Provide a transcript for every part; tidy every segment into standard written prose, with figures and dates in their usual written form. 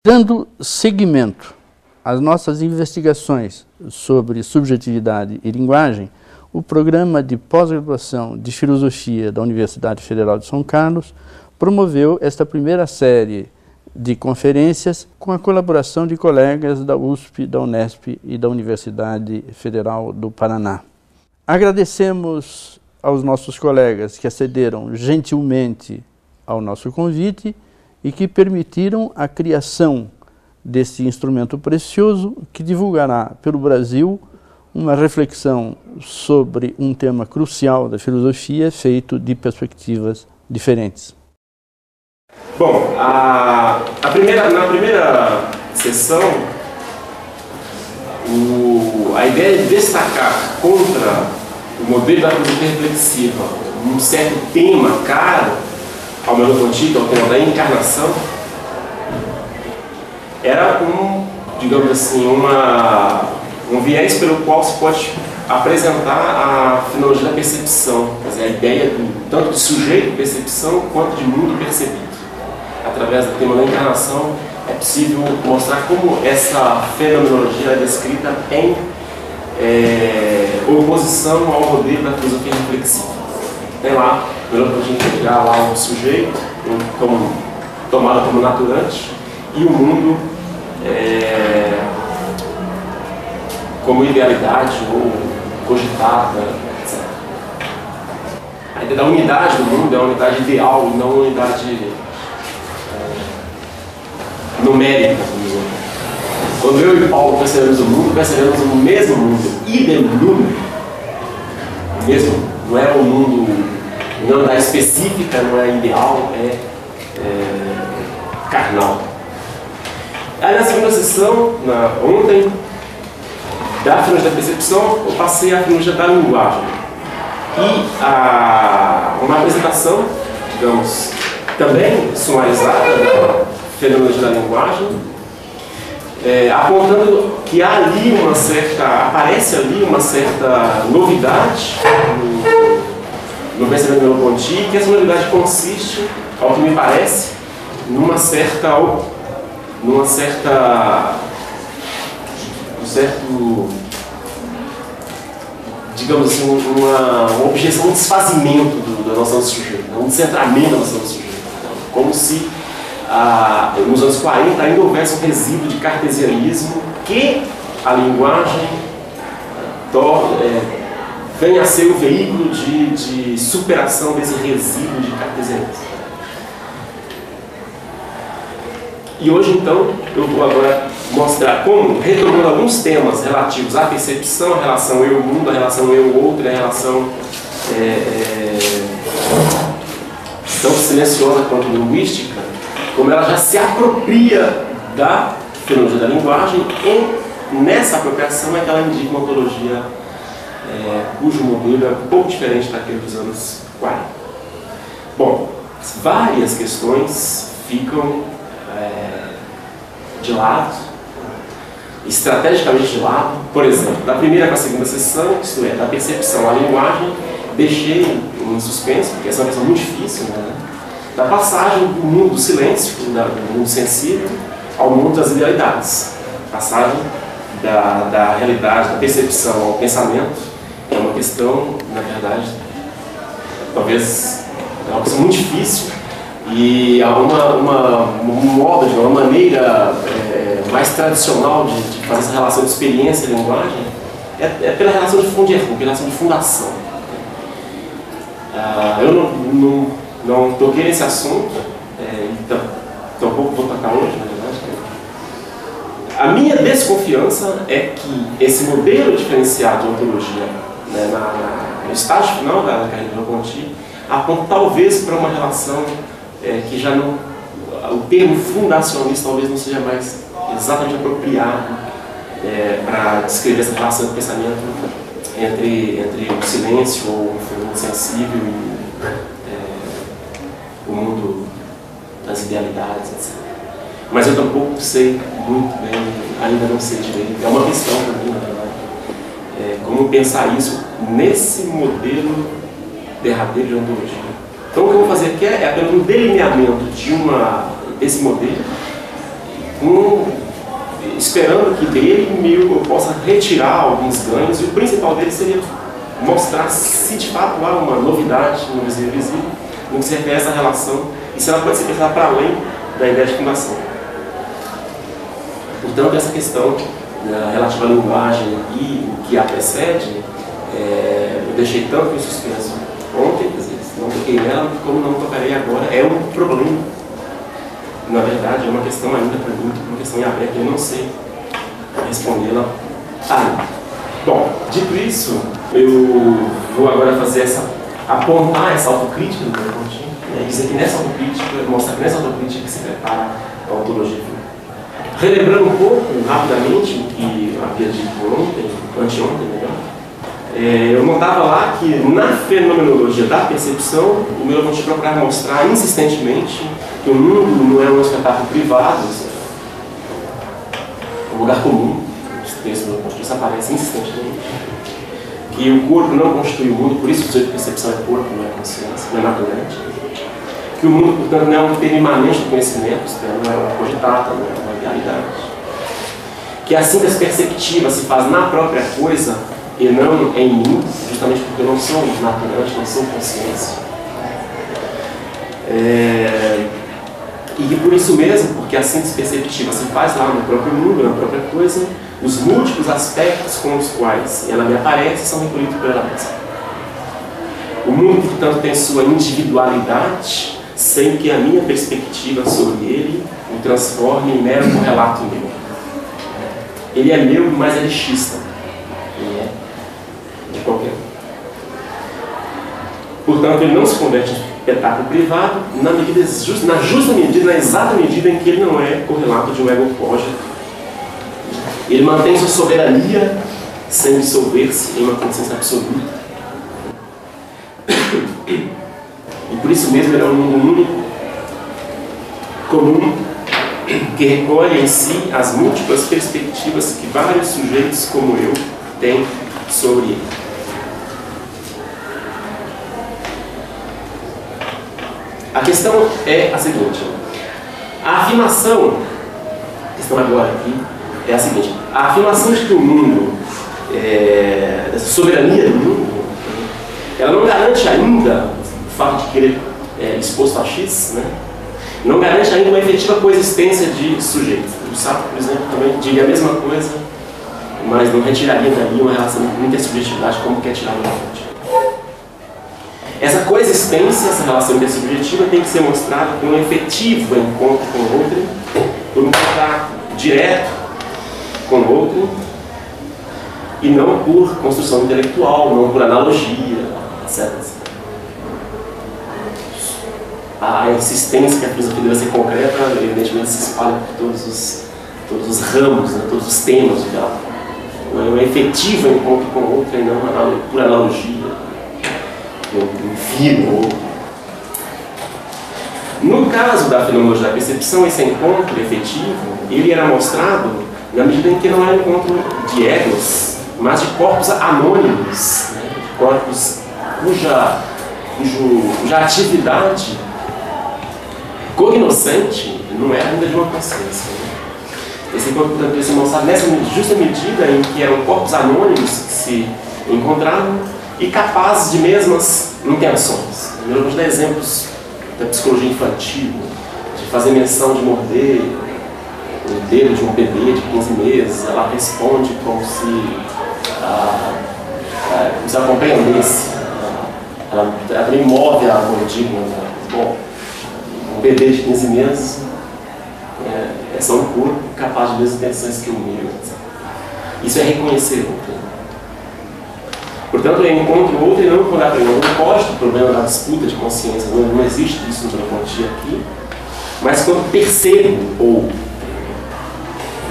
Dando seguimento às nossas investigações sobre subjetividade e linguagem, o programa de pós-graduação de Filosofia da Universidade Federal de São Carlos promoveu esta primeira série de conferências com a colaboração de colegas da USP, da Unesp e da Universidade Federal do Paraná. Agradecemos aos nossos colegas que acederam gentilmente ao nosso convite e que permitiram a criação desse instrumento precioso que divulgará pelo Brasil uma reflexão sobre um tema crucial da filosofia feito de perspectivas diferentes. Bom, na primeira sessão, a ideia de destacar contra o modelo da filosofia reflexiva um certo tema caro ao Merleau-Ponty, que é o tema da encarnação, era digamos assim, um viés pelo qual se pode apresentar a fenomenologia da percepção, quer dizer, a ideia tanto de sujeito percepção quanto de mundo percebido. Através do tema da encarnação é possível mostrar como essa fenomenologia é descrita em oposição ao modelo da filosofia reflexiva. Tem lá, melhor para a gente pegar lá o sujeito tomado como naturante e o mundo como idealidade ou cogitada, etc. A ideia da unidade do mundo é uma unidade ideal e não uma unidade numérica. Quando eu e Paulo percebemos o mundo, percebemos o mesmo mundo, idem número. Mesmo, não é o mundo, não é específica, não é ideal, é carnal. Aí na segunda sessão, ontem, da fenomenologia da percepção, eu passei a fenomenologia da linguagem. E uma apresentação, digamos, também sumarizada da fenomenologia da linguagem, apontando que há ali aparece ali uma certa novidade no pensamento do Merleau-Ponty, que essa novidade consiste, ao que me parece, num certo, digamos assim, uma objeção, um desfazimento da noção do sujeito, um descentramento da noção do sujeito. Como se nos anos 40 ainda houvesse um resíduo de cartesianismo que a linguagem venha a ser o veículo de superação desse resíduo de cartesianismo. E hoje, então, eu vou agora mostrar como, retomando alguns temas relativos à percepção, a relação eu-mundo, a relação eu-outro, a relação tão silenciosa quanto linguística, como ela já se apropria da fenomenologia da linguagem, e nessa apropriação é que ela indica uma ontologia cujo modelo é um pouco diferente daquele dos anos 40. Bom, várias questões ficam de lado, estrategicamente de lado. Por exemplo, da primeira para a segunda sessão, isto é, da percepção à linguagem, deixei em suspenso, porque essa é uma questão muito difícil, né? Da passagem do mundo do silêncio, do mundo sensível, ao mundo das idealidades. Passagem da realidade, da percepção ao pensamento, é uma questão, na verdade, talvez é uma questão muito difícil, e há uma maneira mais tradicional de fazer essa relação de experiência e linguagem é pela relação de fundação, pela relação de fundação. Eu não toquei nesse assunto, então tampouco vou tocar hoje, na verdade. A minha desconfiança é que esse modelo diferenciado de ontologia, né, no estágio final da carreira do Merleau-Ponty, aponta talvez para uma relação que já não, o termo fundacionalista talvez não seja mais exatamente apropriado para descrever essa relação de pensamento entre o silêncio ou o mundo sensível e o mundo das idealidades, etc. Mas eu tampouco sei muito bem, ainda não sei direito. É uma questão para mim, na verdade, como pensar isso nesse modelo derradeiro de ontologia. Então o que eu vou fazer aqui é apenas um delineamento desse modelo, esperando que dele eu possa retirar alguns ganhos, e o principal dele seria mostrar se de fato há uma novidade no visível no que se refere a essa relação, e se ela pode ser pensada para além da ideia de fundação. Portanto, essa questão relativa à linguagem e o que a precede, eu deixei tanto em suspenso ontem, quer dizer, não toquei nela, como não tocarei agora, é um problema. Na verdade, é uma questão ainda para mim, uma questão em aberto, eu não sei respondê-la. Bom, dito isso, eu vou agora apontar essa autocrítica do meu pontinho, e dizer que nessa autocrítica, mostrar que nessa autocrítica que se prepara a ontologia. Relembrando um pouco, rapidamente, o que eu havia dito anteontem, melhor, eu notava lá que na fenomenologia da percepção, o meu pontinho procurava mostrar insistentemente que o mundo não é um espetáculo privado, é um lugar comum. Os textos do meu ponto de vista aparecem insistentemente. Que o corpo não constitui o mundo, por isso o sujeito de percepção é corpo, não é consciência, não é naturante. Que o mundo, portanto, não é um termo imanente do conhecimento, não é uma cogitata, não é uma realidade. Que a síntese perceptiva se faz na própria coisa e não em mim, justamente porque eu não sou naturante, não sou consciência. E que por isso mesmo, porque a síntese perceptiva se faz lá no próprio mundo, na própria coisa, os múltiplos aspectos com os quais ela me aparece são recolhidos por ela mesma. O mundo, portanto, tem sua individualidade, sem que a minha perspectiva sobre ele o transforme em mero correlato meu. Ele é meu, mas é lixista. Ele é de qualquer um. Portanto, ele não se converte em espetáculo privado na justa medida, na exata medida em que ele não é correlato de um ego cógito. Ele mantém sua soberania sem dissolver-se em uma consciência absoluta. E por isso mesmo ele é um mundo único, comum, que recolhe em si as múltiplas perspectivas que vários sujeitos como eu têm sobre ele. A questão é a seguinte: a afirmação, a questão agora aqui é a seguinte: a afirmação de que o mundo, essa soberania do mundo, ela não garante ainda o fato de que ele é exposto a X, né? Não garante ainda uma efetiva coexistência de sujeitos. O Sartre, por exemplo, também diria a mesma coisa, mas não retiraria dali uma relação de intersubjetividade como quer tirar uma fonte. Essa coexistência, essa relação intersubjetiva tem que ser mostrada por um efetivo encontro com o outro, por um contato direto com o outro, e não por construção intelectual, não por analogia, etc. A insistência que a filosofia deve ser concreta, evidentemente, se espalha por todos os ramos, né, todos os temas dela. É um efetivo encontro com o outro e não por analogia, um fio. No caso da fenomenologia da percepção, esse encontro efetivo, ele era mostrado na medida em que não era um encontro de egos, mas de corpos anônimos, né, de corpos cuja atividade cognoscente não era ainda de uma consciência. Né? Esse encontro, portanto, deve ser mostrado nessa justa medida em que eram corpos anônimos que se encontravam e capazes de mesmas intenções. Eu vou dar exemplos da psicologia infantil, de fazer menção de morder o dedo de um bebê de 15 meses, ela responde como se ela compreendesse. Ela também move a mordida. Bom, um bebê de 15 meses é só um corpo capaz de mesmas intenções que o meu. Isso é reconhecer o outro. Portanto, eu encontro o outro e não quando eu não gosto do problema da disputa de consciência, não existe isso no Merleau-Ponty aqui, mas quando percebo o outro.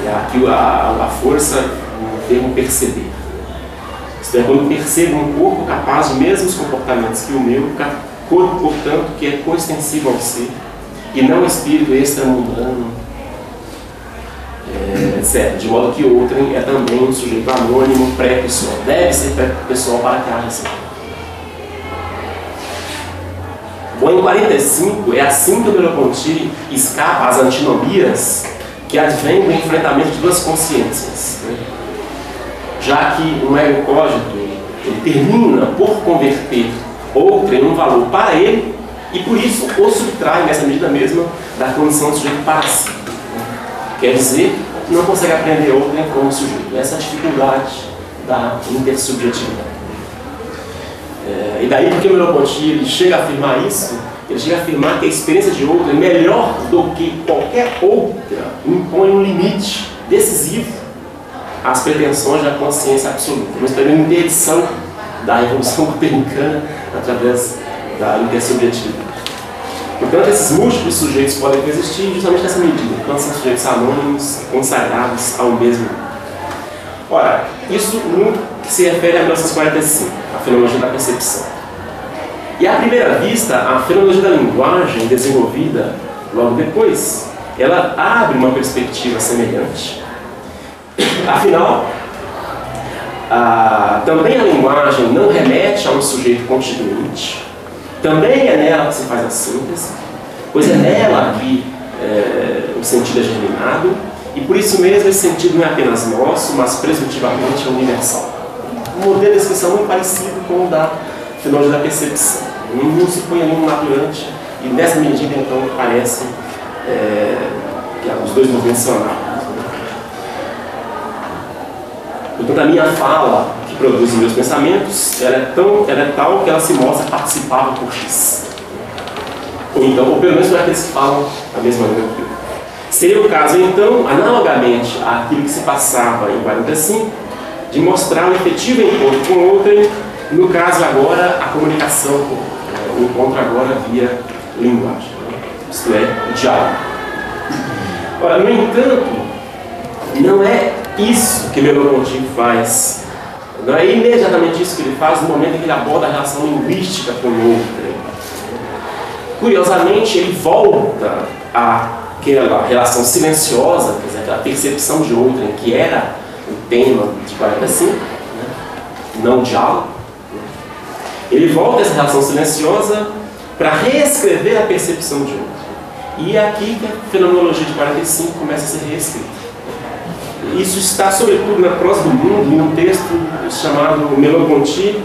Aqui a força no termo perceber. Isto é, quando percebo um corpo capaz de mesmos comportamentos que o meu, corpo, portanto, que é coextensivo ao ser, e não espírito extramundano, etc. De modo que o outro é também um sujeito anônimo, pré-pessoal. Deve ser pré-pessoal para que haja assim. Bom, em 45, é assim que o Merleau-Ponty escapa às antinomias que advém do enfrentamento de duas consciências, né? Já que um ego cógito ele termina por converter outrem em um valor para ele e por isso o subtrai nessa medida mesma da condição do sujeito para si, né? Quer dizer, não consegue aprender outrem como sujeito. Essa é a dificuldade da intersubjetividade. E daí porque o Merleau-Ponty ele chega a afirmar isso, ele chega a afirmar que a experiência de outrem, melhor do que qualquer outra, impõe um limite decisivo às pretensões da consciência absoluta. Uma espécie de interdição da evolução copernicana através da intersubjetividade. Portanto, esses múltiplos sujeitos podem coexistir justamente nessa medida, quando são sujeitos anônimos, consagrados ao mesmo. Ora, isso no que se refere a 1945, a fenomenologia da percepção. E à primeira vista, a fenomenologia da linguagem, desenvolvida logo depois, ela abre uma perspectiva semelhante. Afinal, também a linguagem não remete a um sujeito constituinte, também é nela que se faz a síntese, pois é nela que o sentido é germinado, e por isso mesmo esse sentido não é apenas nosso, mas presuntivamente é universal. Um modelo de descrição muito parecido com o da fenomenologia da percepção. Não se põe ali um naturante, e nessa medida então parece que os dois movimentos são análogos. Portanto, a minha fala, que produz os meus pensamentos, ela é tal que ela se mostra participada por X. Ou pelo menos por aqueles que falam a mesma língua que eu. Seria o caso, então, analogamente àquilo que se passava em 45, de mostrar um efetivo encontro com outrem, no caso agora, a comunicação com outrem, o encontro agora via linguagem, isto é, o diálogo. Ora, no entanto, não é isso que Merleau-Ponty faz. Não é imediatamente isso que ele faz no momento em que ele aborda a relação linguística com o outrem. Curiosamente, ele volta àquela relação silenciosa, quer dizer, aquela percepção de outrem que era o tema de 45, né? Não o diálogo. Ele volta a essa relação silenciosa para reescrever a percepção de outrem. E é aqui que a fenomenologia de 45 começa a ser reescrita. Isso está, sobretudo, na Prosa do Mundo, em um texto chamado Merleau-Ponty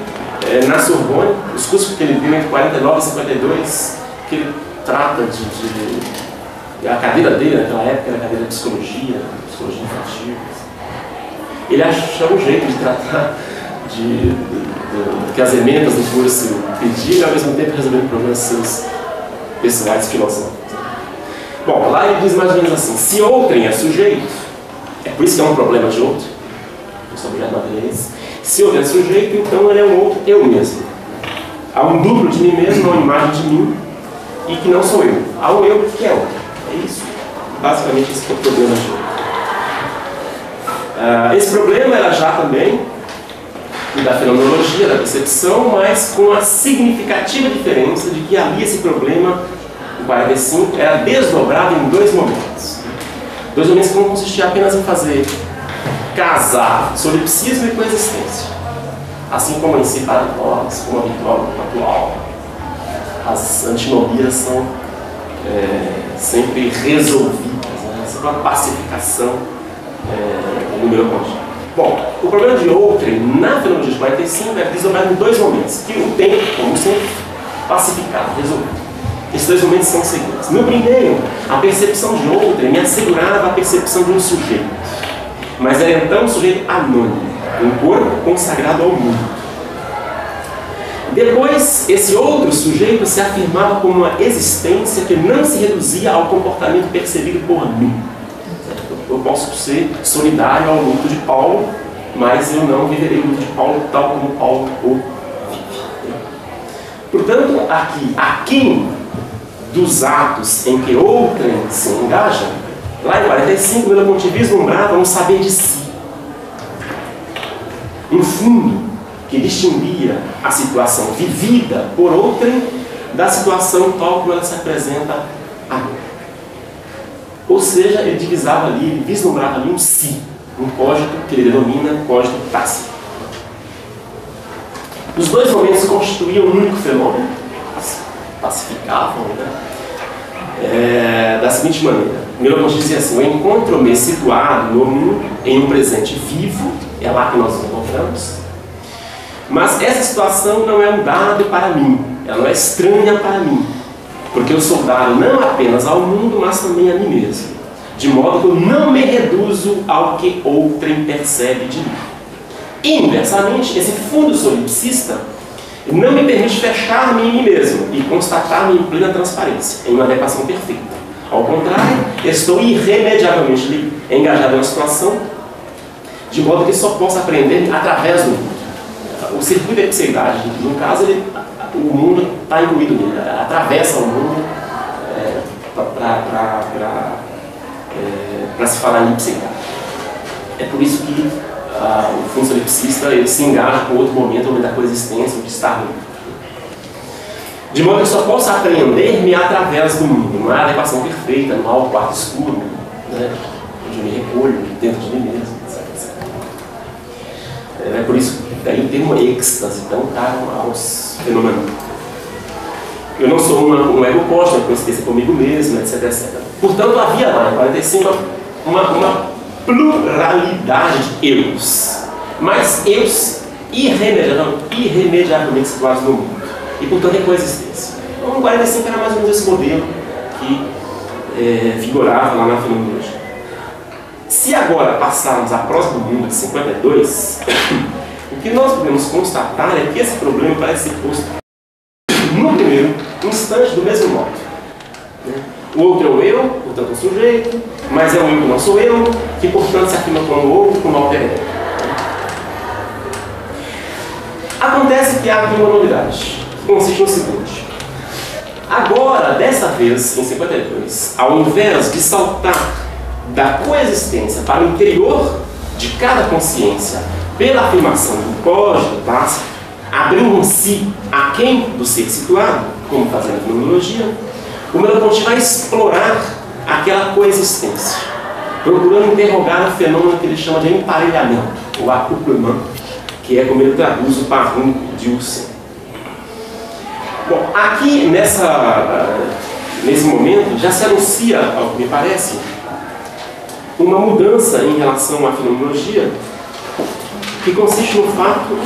na Sorbonne, os cursos que ele deu entre 49 e 52, que ele trata a cadeira dele naquela época era a cadeira de psicologia infantil. Ele achou um jeito de tratar que as emendas do curso pediam e ao mesmo tempo resolvendo problemas seus pessoais filosóficos. Bom, lá ele diz mais ou menos assim: se outrem é sujeito, é por isso que é um problema de outro, esse objeto materialista. Se outrem é sujeito, então ele é um outro eu mesmo. Há um duplo de mim mesmo, uma imagem de mim, e que não sou eu. Há um eu que é outro. É isso. Basicamente, esse é o problema de outro. Esse problema era já também da fenomenologia, da percepção, mas com a significativa diferença de que ali esse problema, em 45, era desdobrado em dois momentos. Dois momentos que não consistiam apenas em fazer casar solipsismo e coexistência. Assim como em si paradoxo, como habitual no atual, as antinomias são sempre resolvidas, né? Sempre uma pacificação no meu ponto. Bom, o problema de outrem na fenomenologia de 45 é desdobrado em dois momentos, que o tem, como sempre, pacificado, resolvido. Esses dois momentos são os seguintes. No primeiro, a percepção de outrem me assegurava a percepção de um sujeito, mas era então um sujeito anônimo, um corpo consagrado ao mundo. Depois, esse outro sujeito se afirmava como uma existência que não se reduzia ao comportamento percebido por mim. Eu posso ser solidário ao luto de Paulo, mas eu não viverei o luto de Paulo tal como Paulo o vive. Portanto, aqui, aquém dos atos em que outrem se engaja, lá em 45, Merleau-Ponty vislumbrava um saber de si, um fundo que distinguia a situação vivida por outrem da situação tal como ela se apresenta a mim. Ou seja, ele divisava ali, ele vislumbrava ali um si, um cógito que ele denomina cógito tácito. Os dois momentos constituíam um único fenômeno, pacificavam, né? Da seguinte maneira: Merleau-Ponty dizia assim: eu encontro-me situado no mundo em um presente vivo, é lá que nós nos encontramos, mas essa situação não é um dado para mim, ela não é estranha para mim, porque eu sou dado não apenas ao mundo, mas também a mim mesmo, de modo que eu não me reduzo ao que outrem percebe de mim. Inversamente, esse fundo solipsista não me permite fechar-me em mim mesmo e constatar-me em plena transparência, em uma adequação perfeita. Ao contrário, estou irremediavelmente engajado em uma situação de modo que só posso aprender através do mundo. O circuito da ipseidade, no caso, o mundo está incluído nele, atravessa o mundo para se falar em ipseidade. É por isso que o fundo solipsista ele se engaja com outro momento da coexistência, de estar no mundo. De modo que eu só posso aprender-me através do mundo, não há adequação perfeita, não há o quarto escuro, né, onde eu me recolho dentro de mim mesmo, etc. É por isso que daí tem uma êxtase tão cara aos fenômenos. Eu não sou um ego posto, uma coincidência comigo mesmo, etc, etc. Portanto, havia lá em 45 uma pluralidade de eus, mas eus irremediavelmente situados no mundo. E, portanto, é coexistência. Então, o 45 era mais ou menos esse modelo que vigorava lá na fenomenologia. Se agora passarmos à prosa do mundo de 52, o que nós podemos constatar é que esse problema parece ser posto no primeiro instante do mesmo modo. O outro é o eu, portanto, o sujeito, mas é o eu que não sou eu, que, portanto, se afirma como outro, como alter ego. Acontece que há aqui uma novidade. Consiste no seguinte: agora, dessa vez, em 52, ao invés de saltar da coexistência para o interior de cada consciência pela afirmação do código tácito, abrindo-se aquém do ser situado, como fazendo a fenomenologia, o Merleau-Ponty vai explorar aquela coexistência, procurando interrogar o fenômeno que ele chama de emparelhamento, ou accouplement, que é como ele traduz o parrum de Husserl. Bom, aqui nesse momento já se anuncia, ao que me parece, uma mudança em relação à fenomenologia, que consiste no fato,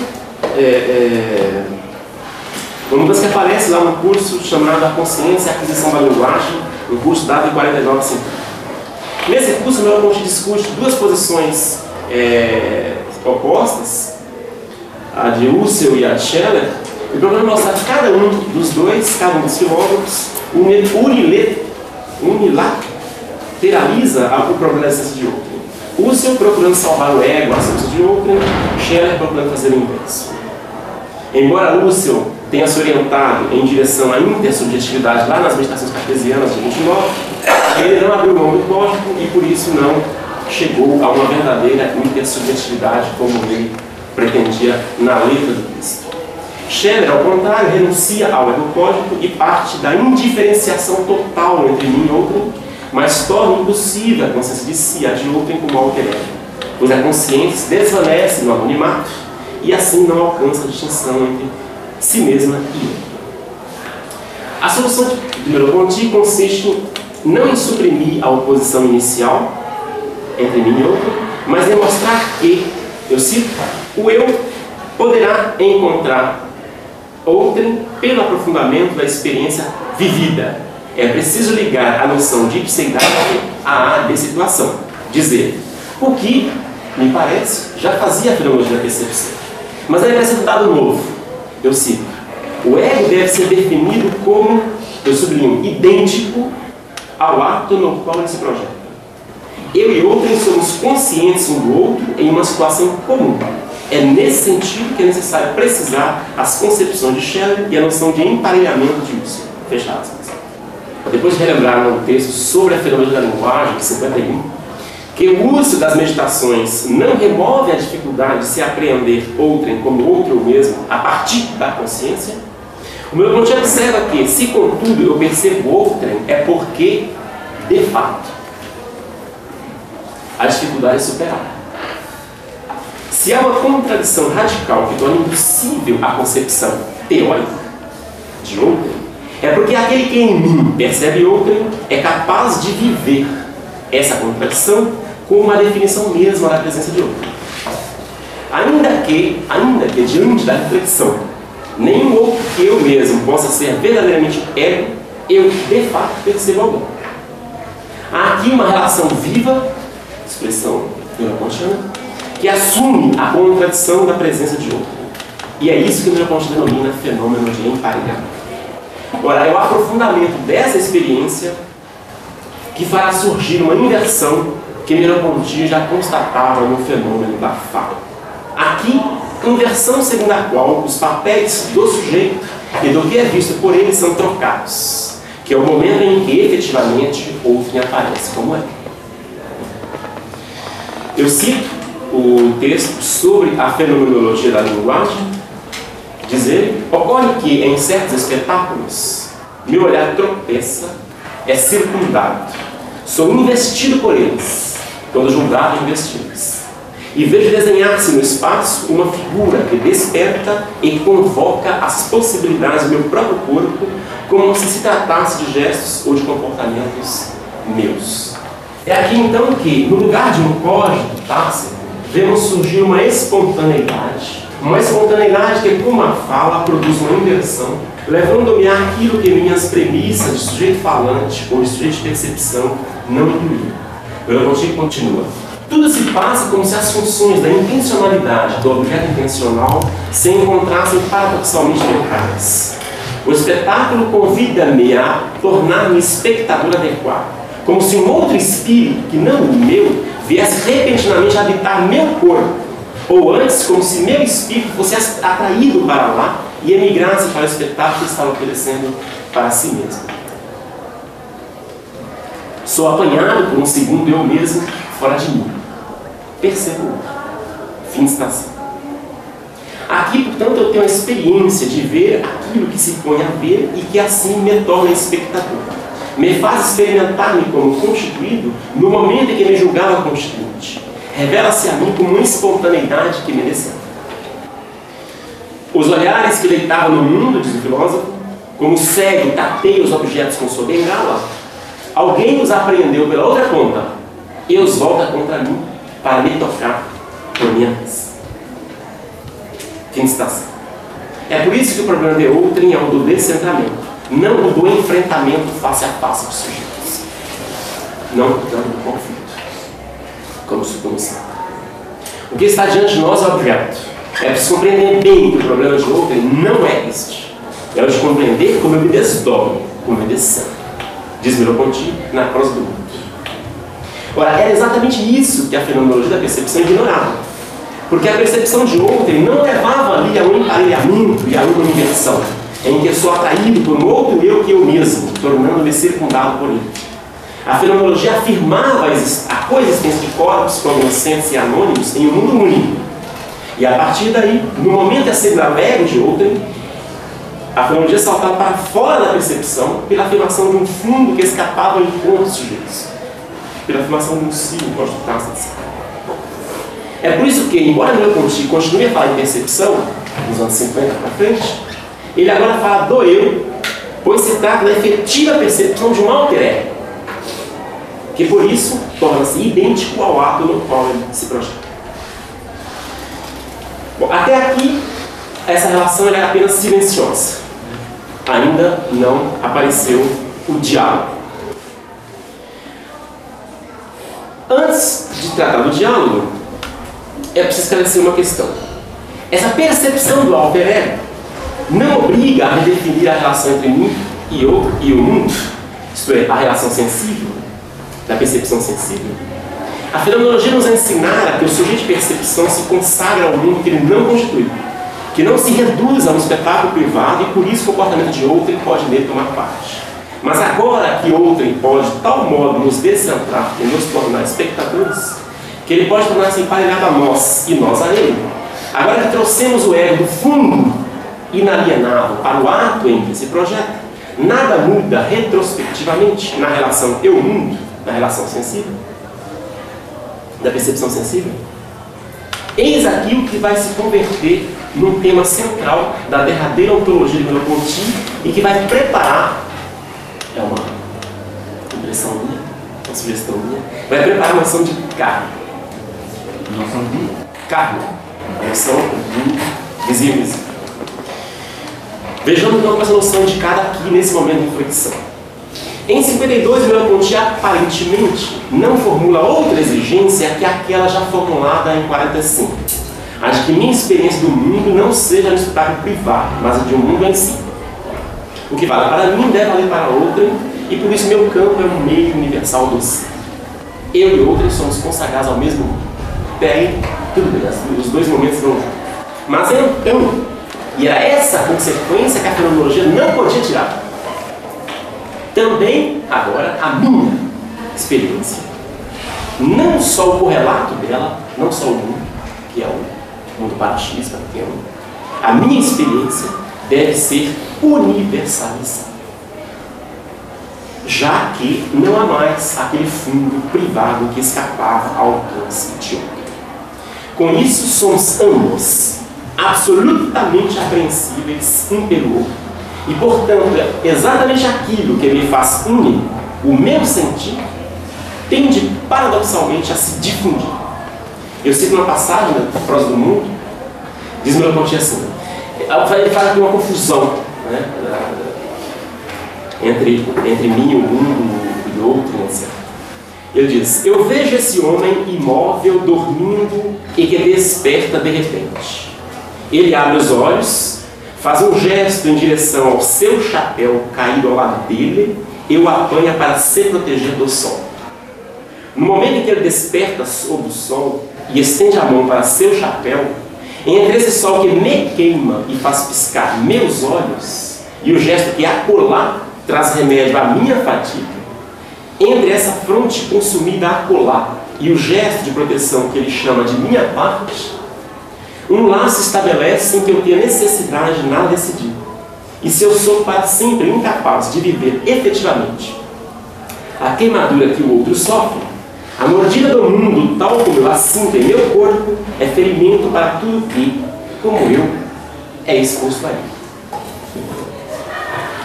uma mudança que aparece lá no curso chamado A Consciência e a Aquisição da Linguagem, um curso dado em 49 a 50. Nesse curso, o Merleau-Ponty discute duas posições opostas, a de Husserl e a de Scheller. O problema é mostrar que cada um dos filósofos unilateraliza o problema da essência de outro. Husserl procurando salvar o ego, a essência de outro, Scheller procurando fazer o inverso. Embora Husserl tenha se orientado em direção à intersubjetividade lá nas meditações cartesianas de 29, ele não abriu mão do código e por isso não chegou a uma verdadeira intersubjetividade como ele pretendia na letra do texto. Scheller, ao contrário, renuncia ao ego código e parte da indiferenciação total entre mim e outro, mas torna impossível a consciência de si, a de outrem como alter ego, pois a consciência se desvanece no anonimato e assim não alcança a distinção entre si mesma e outro. A solução de Merleau-Ponty consiste não em suprimir a oposição inicial entre mim e outro, mas em mostrar que, eu cito, o eu poderá encontrar outrem pelo aprofundamento da experiência vivida. É preciso ligar a noção de ipseidade à de situação. Dizer, o que, me parece, já fazia a fenomenologia da percepção. Mas aí vai ser um dado novo. Eu cito, o ego deve ser definido como, eu sublinho, idêntico ao ato no qual ele se projeta. Eu e outrem somos conscientes um do outro em uma situação comum. É nesse sentido que é necessário precisar as concepções de Scheller e a noção de emparelhamento de Husserl. Fecha aspas. Depois de relembrar no texto sobre a fenomenologia da linguagem, de 51, que o uso das meditações não remove a dificuldade de se apreender outrem como outro eu mesmo a partir da consciência, o Merleau-Ponty observa que, se contudo eu percebo outrem, é porque, de fato, a dificuldade é superada. Se há uma contradição radical que torna impossível a concepção teórica de outrem, é porque aquele que em mim percebe outrem é capaz de viver essa contradição como uma definição mesma da presença de outro. Ainda que diante da reflexão, nenhum outro que eu mesmo possa ser verdadeiramente ego, eu de fato percebo alguém. Há aqui uma relação viva, expressão neuropontiana, que assume a contradição da presença de outro. E é isso que o Merleau-Ponty denomina fenômeno de emparelhamento. Ora, é o aprofundamento dessa experiência que fará surgir uma inversão que Merleau-Ponty já constatava no fenômeno da fala. Aqui, inversão segundo a qual os papéis do sujeito e do que é visto por ele são trocados, que é o momento em que efetivamente outrem aparece como é. Eu cito o texto sobre a fenomenologia da linguagem. Diz ele: ocorre que em certos espetáculos meu olhar tropeça, é circundado, sou investido por eles, quando julgado investidos, e vejo desenhar-se no espaço uma figura que desperta e convoca as possibilidades do meu próprio corpo, como se tratasse de gestos ou de comportamentos meus. É aqui então que, no lugar de um código tácito, vemos surgir uma espontaneidade que, como a fala, produz uma inversão, levando-me àquilo que minhas premissas de sujeito falante ou de sujeito de percepção não incluíam. Merleau-Ponty continua: tudo se passa como se as funções da intencionalidade do objeto intencional se encontrassem paradoxalmente trocadas. O espetáculo convida-me a tornar-me espectador adequado, como se um outro espírito, que não o meu, viesse repentinamente habitar meu corpo, ou antes, como se meu espírito fosse atraído para lá e emigrasse para o espetáculo que estava oferecendo para si mesmo. Sou apanhado por um segundo eu mesmo fora de mim. Percebo o outro. Fim de estação. Aqui, portanto, eu tenho a experiência de ver aquilo que se põe a ver e que assim me torna espectador. Me faz experimentar-me como constituído no momento em que me julgava constituinte. Revela-se a mim como uma espontaneidade que me desceu. Os olhares que deitavam no mundo, diz o filósofo, como o cego tateia os objetos com sua bengala, alguém os apreendeu pela outra ponta e os volta contra mim para me tocar por minha vez. Fim de estação. É por isso que o problema de outrem é o do descentramento, não o do enfrentamento face a face dos sujeitos. Não do conflito, como supomos sempre. O que está diante de nós é o objeto. É preciso compreender bem que o problema de outrem não é este. É o de compreender como eu me desdobro, como eu me descendo. Diz Merleau-Ponty na prosa do mundo. Ora, era exatamente isso que a fenomenologia da percepção ignorava. Porque a percepção de outrem não levava ali a um emparelhamento e a uma inversão, em que eu sou atraído por um outro eu que eu mesmo, tornando-me circundado por ele. A fenomenologia afirmava a coexistência de corpos cognoscentes e anônimos em um mundo único. E a partir daí, no momento de assegurar o ego de outrem, a fenomenologia saltava para fora da percepção pela afirmação de um fundo que escapava ao encontro dos sujeitos, pela afirmação de um si, um código tácito. É por isso que, embora Merleau-Ponty continue a falar em percepção, nos anos 50 para frente, ele agora fala do eu, pois se trata da efetiva percepção de um alter ego, que por isso torna-se idêntico ao ato no qual ele se projeta. Bom, até aqui, essa relação é apenas silenciosa. Ainda não apareceu o diálogo. Antes de tratar do diálogo, é preciso esclarecer uma questão. Essa percepção do alter ego não obriga a redefinir a relação entre mim e o mundo, isto é, a relação sensível, da percepção sensível. A fenomenologia nos ensinara que o sujeito de percepção se consagra ao mundo que ele não constitui, que não se reduz a um espetáculo privado e por isso o comportamento de outrem pode nele tomar parte. Mas agora que outrem pode de tal modo nos descentrar e nos tornar espectadores, que ele pode tornar-se emparelhado a nós e nós a ele. Agora que trouxemos o ego do fundo inalienável para o ato em que se projeta, nada muda retrospectivamente na relação eu-mundo, na relação sensível, da percepção sensível. Eis aqui o que vai se converter num tema central da derradeira ontologia de Merleau-Ponty e que vai preparar, é uma impressão minha, uma sugestão minha, vai preparar uma noção de carne. Noção de carne. A noção do visível. Vejamos então essa noção de cada aqui nesse momento de reflexão. Em 52, Merleau-Ponty aparentemente não formula outra exigência que aquela já formulada em 45. A de que minha experiência do mundo não seja no espetáculo privado, mas a de um mundo em si. O que vale para mim deve valer para outrem, e por isso meu campo é um meio universal do si. Eu e outrem somos consagrados ao mesmo mundo. Até aí, tudo bem, os dois momentos vão juntos. Mas então, e era essa a consequência que a fenomenologia não podia tirar. Também, agora, a minha experiência. Não só o correlato dela, não só o mundo, que é o mundo para X, para quem é a minha experiência deve ser universalizada. Já que não há mais aquele fundo privado que escapava ao alcance de outro. Com isso, somos ambos absolutamente apreensíveis um pelo outro. E, portanto, exatamente aquilo que me faz único, o meu sentir, tende paradoxalmente a se difundir. Eu cito uma passagem da Prosa do Mundo, diz Merleau-Ponty assim, ele faz aqui uma confusão, né, entre mim, o mundo e o outro, etc. Ele diz, eu vejo esse homem imóvel, dormindo e que desperta de repente. Ele abre os olhos, faz um gesto em direção ao seu chapéu caído ao lado dele e o apanha para se proteger do sol. No momento em que ele desperta sob o sol e estende a mão para seu chapéu, entre esse sol que me queima e faz piscar meus olhos e o gesto que acolá traz remédio à minha fadiga, entre essa fronte consumida acolá e o gesto de proteção que ele chama de minha parte, um laço estabelece em que eu tenho necessidade de nada decidir. E se eu sou para sempre incapaz de viver efetivamente a queimadura que o outro sofre, a mordida do mundo, tal como eu a sinto em meu corpo, é ferimento para tudo que, como eu, é exposto a ele.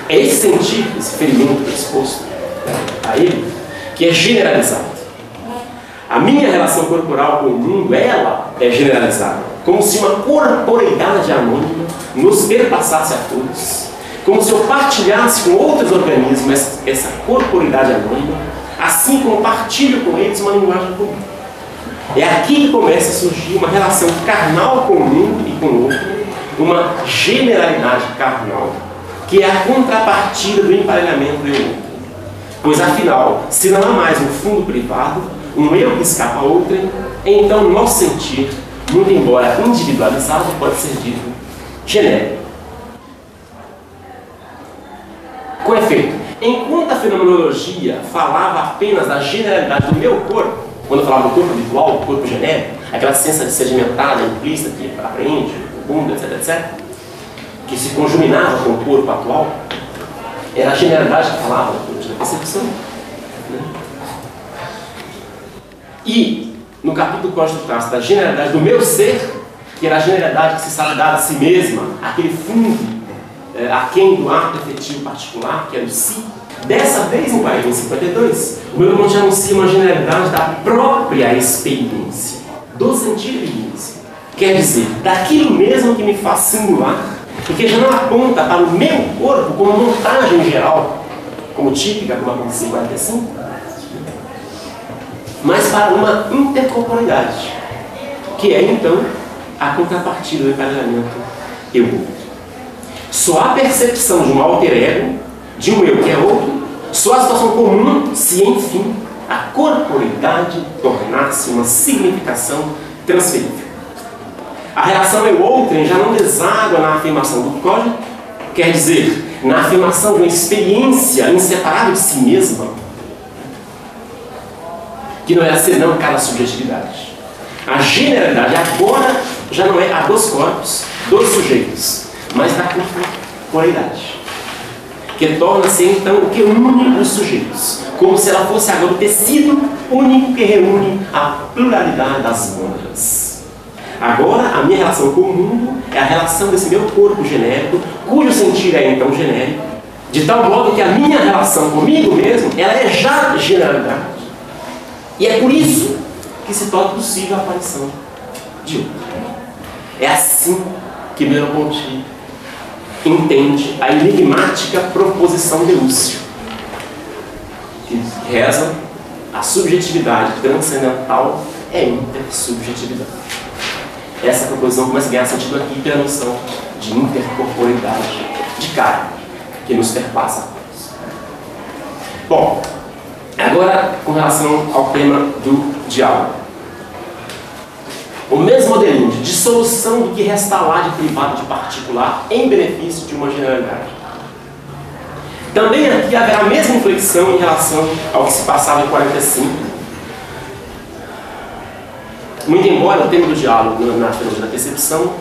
É esse sentir, esse ferimento exposto a ele, que é generalizado. A minha relação corporal com o mundo, ela é generalizada. Como se uma corporeidade anônima nos perpassasse a todos. Como se eu partilhasse com outros organismos essa corporeidade anônima, assim como partilho com eles uma linguagem comum. É aqui que começa a surgir uma relação carnal com o mundo e com o outro, uma generalidade carnal, que é a contrapartida do emparelhamento do outro. Pois, afinal, se não há mais um fundo privado, um eu que escapa a outrem, então o nosso sentir, muito embora individualizado, pode ser dito genérico. Com efeito, enquanto a fenomenologia falava apenas da generalidade do meu corpo, quando eu falava do corpo habitual, do corpo genérico, aquela ciência sedimentada, implícita, que apreende, o mundo, etc., etc., que se conjuminava com o corpo atual, era a generalidade que falava da percepção. Né? E, no capítulo que eu traço da generalidade do meu ser, que era a generalidade que se sabe dar a si mesma, aquele fundo aquém do ato efetivo particular, que é o si, dessa vez, em 52, o Merleau-Ponty anuncia uma generalidade da própria experiência, do sentir experiência. Quer dizer, daquilo mesmo que me faz singular, e que já não aponta para o meu corpo como montagem geral, como típica, como aconteceu em 45, mas para uma intercorporeidade, que é, então, a contrapartida do emparelhamento eu-outro. Só a percepção de um alter ego, de um eu que é outro, só a situação comum se, enfim, a corporeidade tornar-se uma significação transferível. A relação eu-outrem já não deságua na afirmação do código, quer dizer, na afirmação de uma experiência inseparável de si mesma, que não é senão cada subjetividade. A generalidade agora já não é a dos corpos, dos sujeitos, mas da corporeidade, que torna-se então o que une os sujeitos, como se ela fosse agora o tecido único que reúne a pluralidade das mônadas. Agora, a minha relação com o mundo é a relação desse meu corpo genérico, cujo sentir é então genérico, de tal modo que a minha relação comigo mesmo, ela é já generalidade, E é por isso que se torna possível a aparição de outro. É assim que Merleau-Ponty entende a enigmática proposição de Lúcio, que reza: a subjetividade transcendental é intersubjetividade. Essa proposição começa a ganhar sentido aqui pela noção de intercorporeidade de carne, que nos perpassa a todos. Bom, agora com relação ao tema do diálogo. O mesmo modelinho de dissolução do que resta lá de privado de particular em benefício de uma generalidade. Também aqui haverá a mesma inflexão em relação ao que se passava em 45. Muito embora o tema do diálogo na teologia da percepção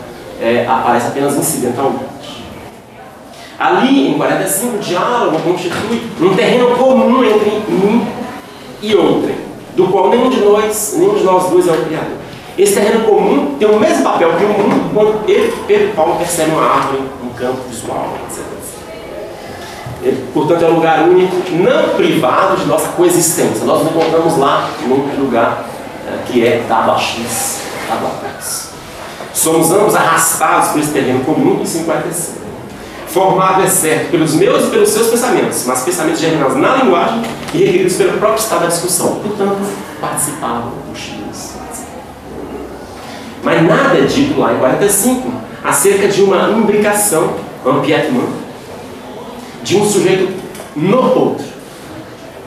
aparece apenas incidentalmente. Ali, em 45, o diálogo constitui um terreno comum entre mim e outrem, do qual nenhum de nós dois é o criador. Esse terreno comum tem o mesmo papel que o mundo quando Pedro e Paulo percebem uma árvore, um campo visual, etc. Ele, portanto, é um lugar único, não privado de nossa coexistência. Nós nos encontramos lá, num lugar que é dado a X, dado a X. Somos ambos arrastados por esse terreno comum em 55. Formado, é certo, pelos meus e pelos seus pensamentos, mas pensamentos germinados na linguagem e requeridos pelo próprio estado da discussão. Portanto, participavam do X. Mas nada é dito lá em 45 acerca de uma imbricação, um empiètement, de um sujeito no outro.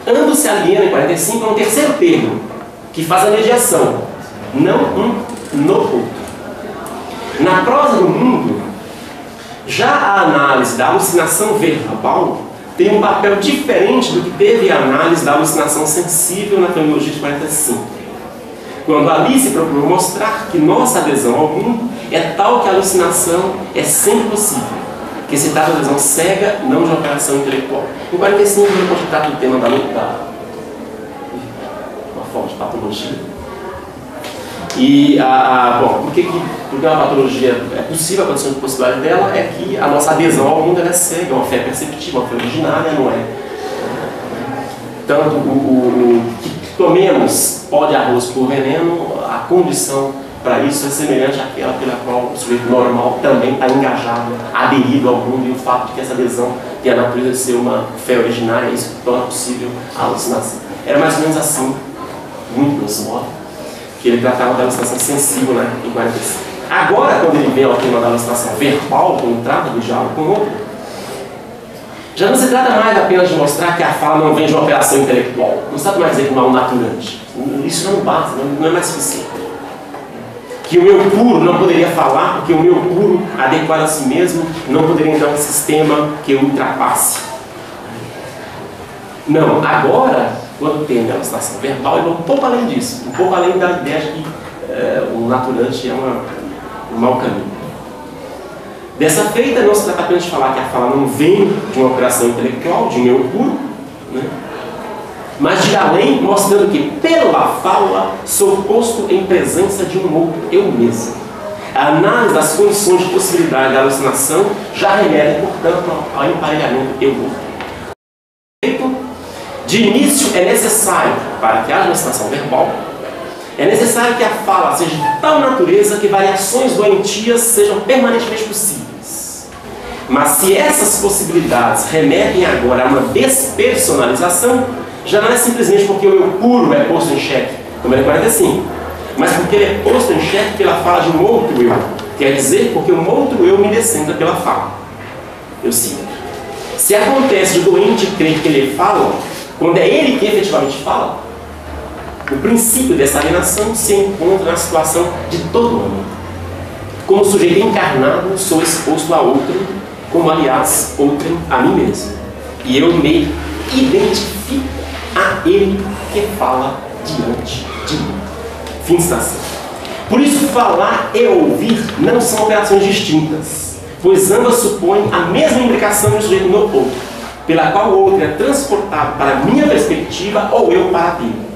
Ambos se alienam em 45 a um terceiro termo, que faz a mediação, não um no outro. Na prosa do mundo, já a análise da alucinação verbal tem um papel diferente do que teve a análise da alucinação sensível na fenomenologia de 45. Quando ali se procurou mostrar que nossa adesão ao mundo é tal que a alucinação é sempre possível, que se trata de adesão cega, não de operação intelectual. Em 45, eu vou tratar do tema da uma forma de patologia. E, bom, porque uma patologia é possível, a condição de possibilidade dela é que a nossa adesão ao mundo é cega, uma fé perceptiva, uma fé originária, não é? Tanto o que tomemos pó de arroz por veneno, a condição para isso é semelhante àquela pela qual o sujeito normal também está engajado, aderido ao mundo, e o fato de que essa adesão tem a natureza de ser uma fé originária, isso torna possível a alucinação. Era mais ou menos assim, muito grosso modo, que ele tratava da alucinação sensível, né, em 45. Agora, quando ele vem ao tema da alucinação verbal, quando trata do diálogo com o outro, já não se trata mais apenas de mostrar que a fala não vem de uma operação intelectual. Não se trata mais de dizer que não há um naturante. Isso não basta, não é mais suficiente. Que o eu puro não poderia falar, porque o eu puro, adequado a si mesmo, não poderia entrar um sistema que o ultrapasse. Não, agora, quando tem a alucinação verbal, ele vai um pouco além disso, um pouco além da ideia de que o naturante é um mau caminho. Dessa feita, não se trata apenas de falar que a fala não vem de uma operação intelectual, de um eu puro, né? Mas de ir além, mostrando que pela fala sou posto em presença de um outro eu mesmo. A análise das condições de possibilidade da alucinação já remete, portanto, ao emparelhamento eu-outro. De início, é necessário, para que haja uma alucinação verbal, é necessário que a fala seja de tal natureza que variações doentias sejam permanentemente possíveis. Mas se essas possibilidades remetem agora a uma despersonalização, já não é simplesmente porque o eu puro é posto em xeque, como é 45, mas porque ele é posto em xeque pela fala de um outro eu. Quer dizer, porque um outro eu me descenda pela fala. Eu sinto. Se acontece de o doente crer que ele fala, quando é ele que efetivamente fala, o princípio dessa alienação se encontra na situação de todo homem. Como sujeito encarnado, sou exposto a outro, como aliás, outrem a mim mesmo. E eu me identifico a ele que fala diante de mim. Fim de citação. Por isso, falar e ouvir não são operações distintas, pois ambas supõem a mesma imbricação do sujeito no outro, pela qual o outro é transportado para a minha perspectiva ou eu para a dele.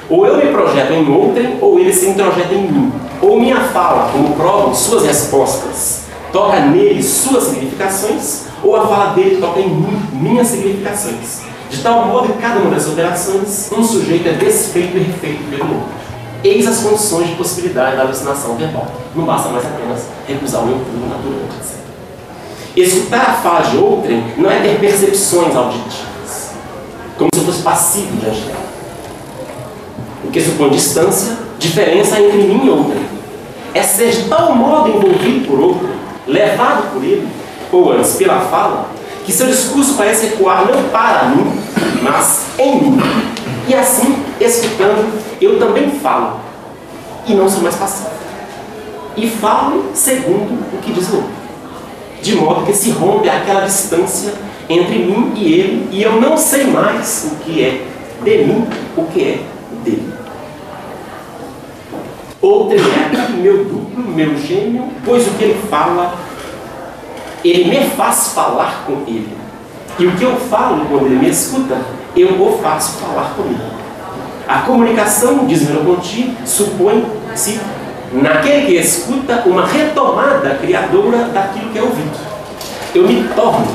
Ou eu me projeto em outrem, ou ele se introjeta em mim. Ou minha fala, como provam suas respostas, toca nele suas significações, ou a fala dele toca em mim minhas significações. De tal modo que cada uma dessas operações, um sujeito é desfeito e refeito pelo outro. Eis as condições de possibilidade da alucinação verbal. Não basta mais apenas recusar o eu puro, naturante, etc. Escutar a fala de outrem não é ter percepções auditivas, como se eu fosse passivo diante dela. O que supõe distância, diferença entre mim e outrem. É ser de tal modo envolvido por outro, levado por ele, ou antes pela fala, que seu discurso parece ecoar não para mim, mas em mim. E assim, escutando, eu também falo, e não sou mais passivo. E falo segundo o que diz o outro. De modo que se rompe aquela distância entre mim e ele, e eu não sei mais o que é de mim, o que é dele. Outrem é meu duplo, meu gêmeo, pois o que ele fala, ele me faz falar com ele. E o que eu falo quando ele me escuta, eu o faço falar comigo. A comunicação, diz Merleau-Ponty, supõe-se naquele que escuta uma retomada criadora daquilo que é ouvido. Eu me torno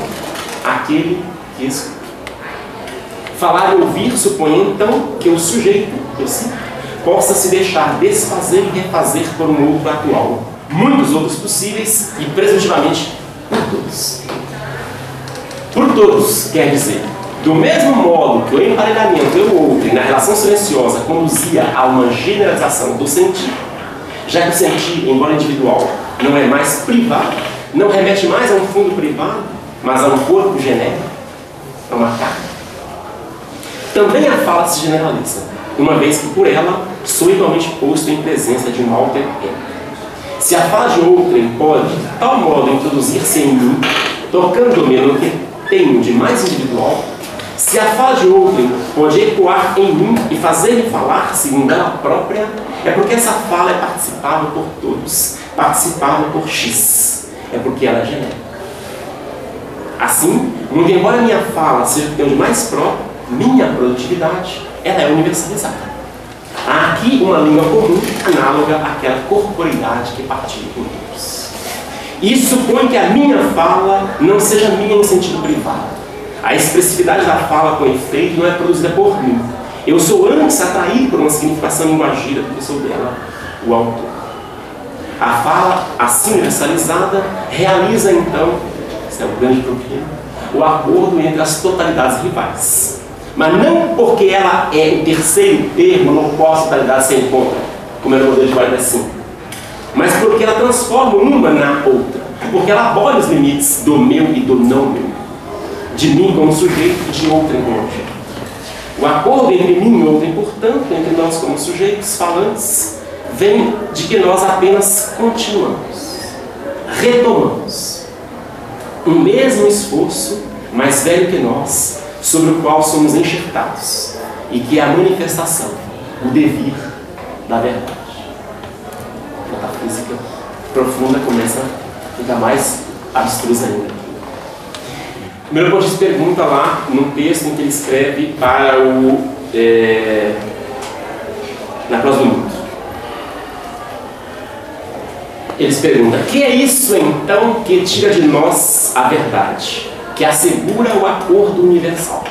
aquele que escuta. Falar e ouvir supõe então que o sujeito, eu sinto, possa se deixar desfazer e refazer por um outro atual. Muitos outros possíveis e presuntivamente por todos. Por todos, quer dizer, do mesmo modo que o emparelhamento e o outro, na relação silenciosa, conduzia a uma generalização do sentir, já que o sentir, embora individual, não é mais privado, não remete mais a um fundo privado, mas a um corpo genérico, a uma carga. Também a fala se generaliza, uma vez que por ela sou igualmente posto em presença de um alter ego. Se a fala de outrem pode, de tal modo, introduzir-se em mim, tocando-me no que tenho de mais individual, se a fala de outrem pode ecoar em mim e fazer-me falar segundo ela própria, é porque essa fala é participável por todos, participável por X. É porque ela é genérica. Assim, muito embora minha fala seja o que tenho de mais próprio, minha produtividade, ela é universalizada. Há aqui uma língua comum, análoga àquela corporeidade que partilha com todos. Isso supõe que a minha fala não seja minha em sentido privado. A expressividade da fala, com efeito, não é produzida por mim. Eu sou antes atraído por uma significação linguageira, porque sou dela o autor. A fala, assim universalizada, realiza então, esse é o grande problema, o acordo entre as totalidades rivais. Mas não porque ela é o terceiro termo no qual as totalidades se encontram, como era o modelo de 45, mas porque ela transforma uma na outra, porque ela abole os limites do meu e do não meu, de mim como sujeito e de outrem como objeto. O acordo entre mim e outrem, portanto, entre nós como sujeitos falantes, vem de que nós apenas continuamos, retomamos um mesmo esforço mais velho que nós, sobre o qual somos enxertados, e que é a manifestação, o devir da verdade. A metafísica profunda começa a ficar mais abstrusa ainda. Merleau-Ponty se pergunta lá, num texto em que ele escreve para na prosa do mundo. Ele se pergunta: que é isso então que tira de nós a verdade, que assegura o acordo universal?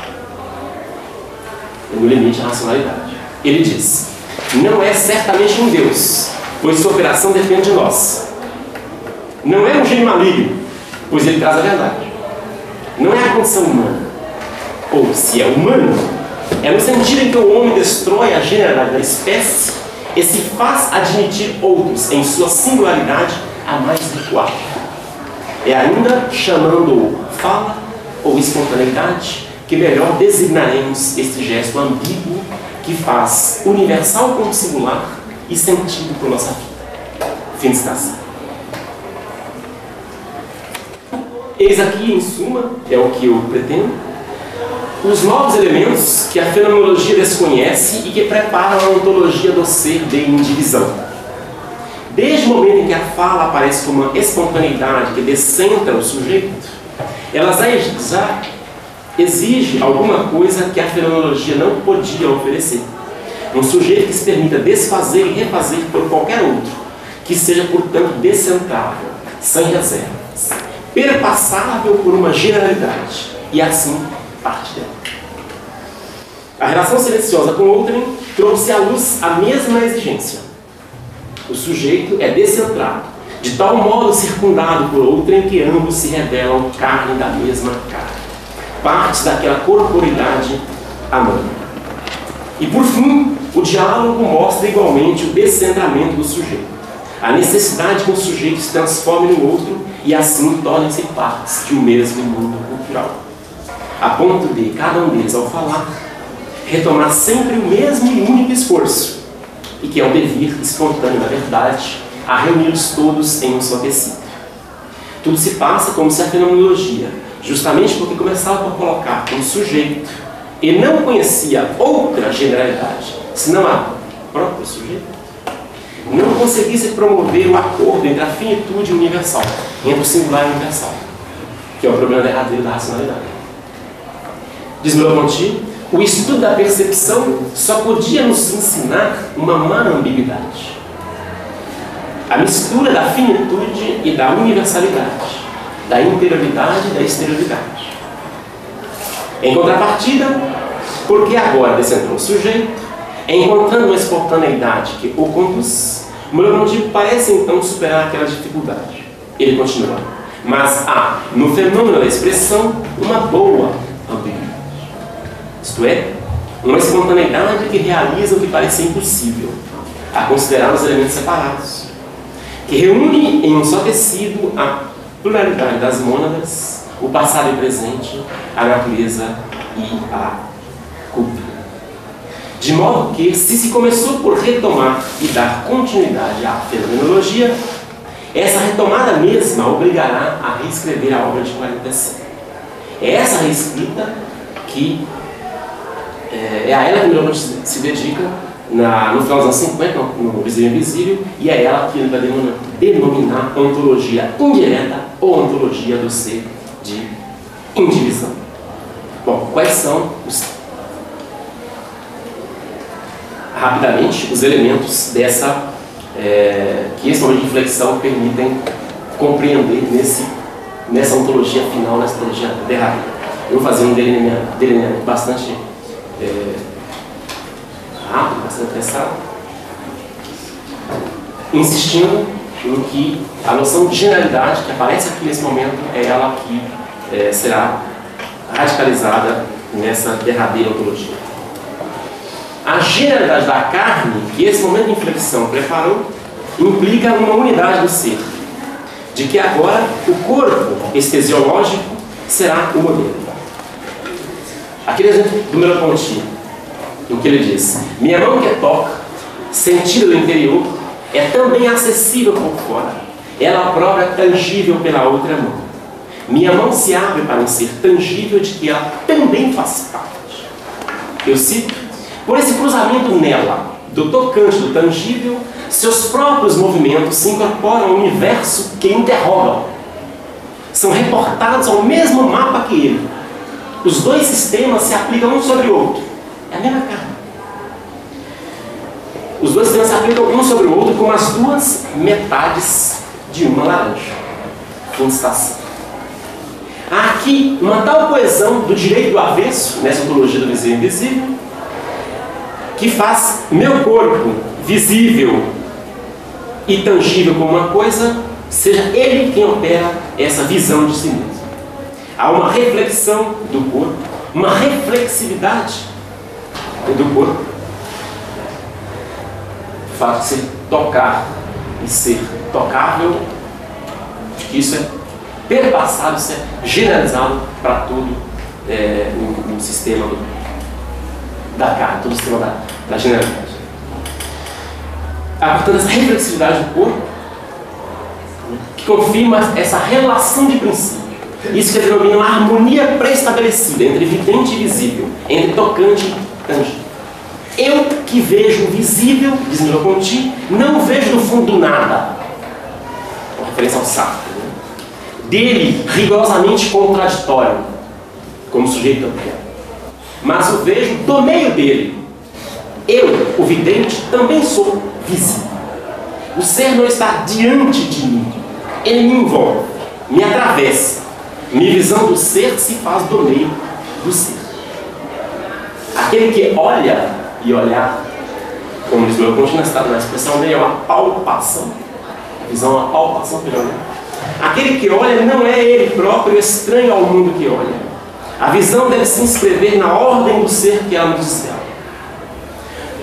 No limite da racionalidade. Ele diz: não é certamente um Deus, pois sua operação depende de nós. Não é um gênio maligno, pois ele traz a verdade. Não é a condição humana. Ou, se é humano, é no sentido em que o homem destrói a generalidade da espécie e se faz admitir outros em sua singularidade a mais recuada. É ainda chamando-o fala ou espontaneidade que melhor designaremos este gesto ambíguo que faz universal como singular e sentido por nossa vida. Fim de citação. Eis aqui, em suma, é o que eu pretendo, os novos elementos que a fenomenologia desconhece e que preparam a ontologia do ser de indivisão. Desde o momento em que a fala aparece como uma espontaneidade que descentra o sujeito, ela já exige alguma coisa que a fenomenologia não podia oferecer. Um sujeito que se permita desfazer e refazer por qualquer outro, que seja, portanto, descentrável, sem reservas, perpassável por uma generalidade, e assim parte dela. A relação silenciosa com outrem trouxe à luz a mesma exigência. O sujeito é descentrado, de tal modo circundado por outrem que ambos se revelam carne da mesma carne, partes daquela corporidade amante. E por fim, o diálogo mostra igualmente o descentramento do sujeito, a necessidade que o sujeito se transforme no outro e assim tornem-se partes de um mesmo mundo cultural, a ponto de cada um deles, ao falar, retomar sempre o mesmo e único esforço, e que é o dever espontâneo, na verdade, a reuni-los todos em um só tecido. Tudo se passa como se a fenomenologia, justamente porque começava por colocar um sujeito e não conhecia outra generalidade, senão a próprio sujeito, não conseguisse promover o acordo entre a finitude universal, entre o singular e o universal, que é o problema derradeiro da racionalidade. Diz Merleau-Ponty, o estudo da percepção só podia nos ensinar uma má ambiguidade. A mistura da finitude e da universalidade, da interioridade e da exterioridade. Em contrapartida, porque agora descentrou o sujeito, encontrando uma espontaneidade que o conduz, Merleau-Ponty parece então superar aquela dificuldade. Ele continua, mas há no fenômeno da expressão uma boa ambiguidade. Isto é, uma espontaneidade que realiza o que parecia impossível, a considerar os elementos separados, que reúne em um só tecido a pluralidade das mônadas, o passado e o presente, a natureza e a cultura. De modo que, se começou por retomar e dar continuidade à fenomenologia, essa retomada mesma obrigará a reescrever a obra de 45. É essa reescrita que é a ela que Merleau-Ponty se dedica no final dos anos 50, no Visível e Invisível, e é ela que ele vai denominar ontologia indireta ou ontologia do ser de indivisão. Bom, quais são rapidamente os elementos dessa que esse momento de inflexão permitem compreender nessa ontologia final, nessa ontologia derradeira? Eu vou fazer um delineamento bastante rápido, bastante apressado, insistindo em que a noção de generalidade que aparece aqui nesse momento é ela que será radicalizada nessa derradeira ontologia. A generalidade da carne, que esse momento de inflexão preparou, implica uma unidade do ser, de que agora o corpo estesiológico será o modelo. Aquele exemplo do Merleau-Ponty, em que ele diz: minha mão que toca, sentida do interior, é também acessível por fora. Ela própria é tangível pela outra mão. Minha mão se abre para um ser tangível de que ela também faz parte. Eu cito: por esse cruzamento nela, do tocante do tangível, seus próprios movimentos se incorporam ao universo que interrogam. São reportados ao mesmo mapa que ele. Os dois sistemas se aplicam um sobre o outro. É a mesma carne. Os dois sistemas se aplicam um sobre o outro como as duas metades de uma laranja. Fim de estação. Há aqui uma tal coesão do direito do avesso, nessa ontologia do visível e invisível, que faz meu corpo visível e tangível como uma coisa, seja ele quem opera essa visão de si mesmo. Há uma reflexão do corpo, uma reflexividade do corpo. O fato de se tocar e ser tocável, isso é perpassado, isso é generalizado para todo o sistema da carne, todo o sistema da generalidade. Há, portanto, essa reflexividade do corpo que confirma essa relação de princípio. Isso que denomina uma harmonia pré-estabelecida entre evidente e visível, entre tocante e tangível. Eu que vejo o visível, diz Merleau-Ponty, não vejo no fundo nada. Uma referência ao Sartre. Né? Dele, rigorosamente contraditório, como sujeito objeto. Mas o vejo do meio dele. Eu, o vidente, também sou visível. O ser não está diante de mim. Ele me envolve, me atravessa. Minha visão do ser se faz do meio do ser. Aquele que olha e olhar, como diz Merleau-Ponty na expressão dele, é uma palpação. A visão é uma palpação pelo olhar. Aquele que olha não é ele próprio estranho ao mundo que olha. A visão deve se inscrever na ordem do ser que ela nos desvela.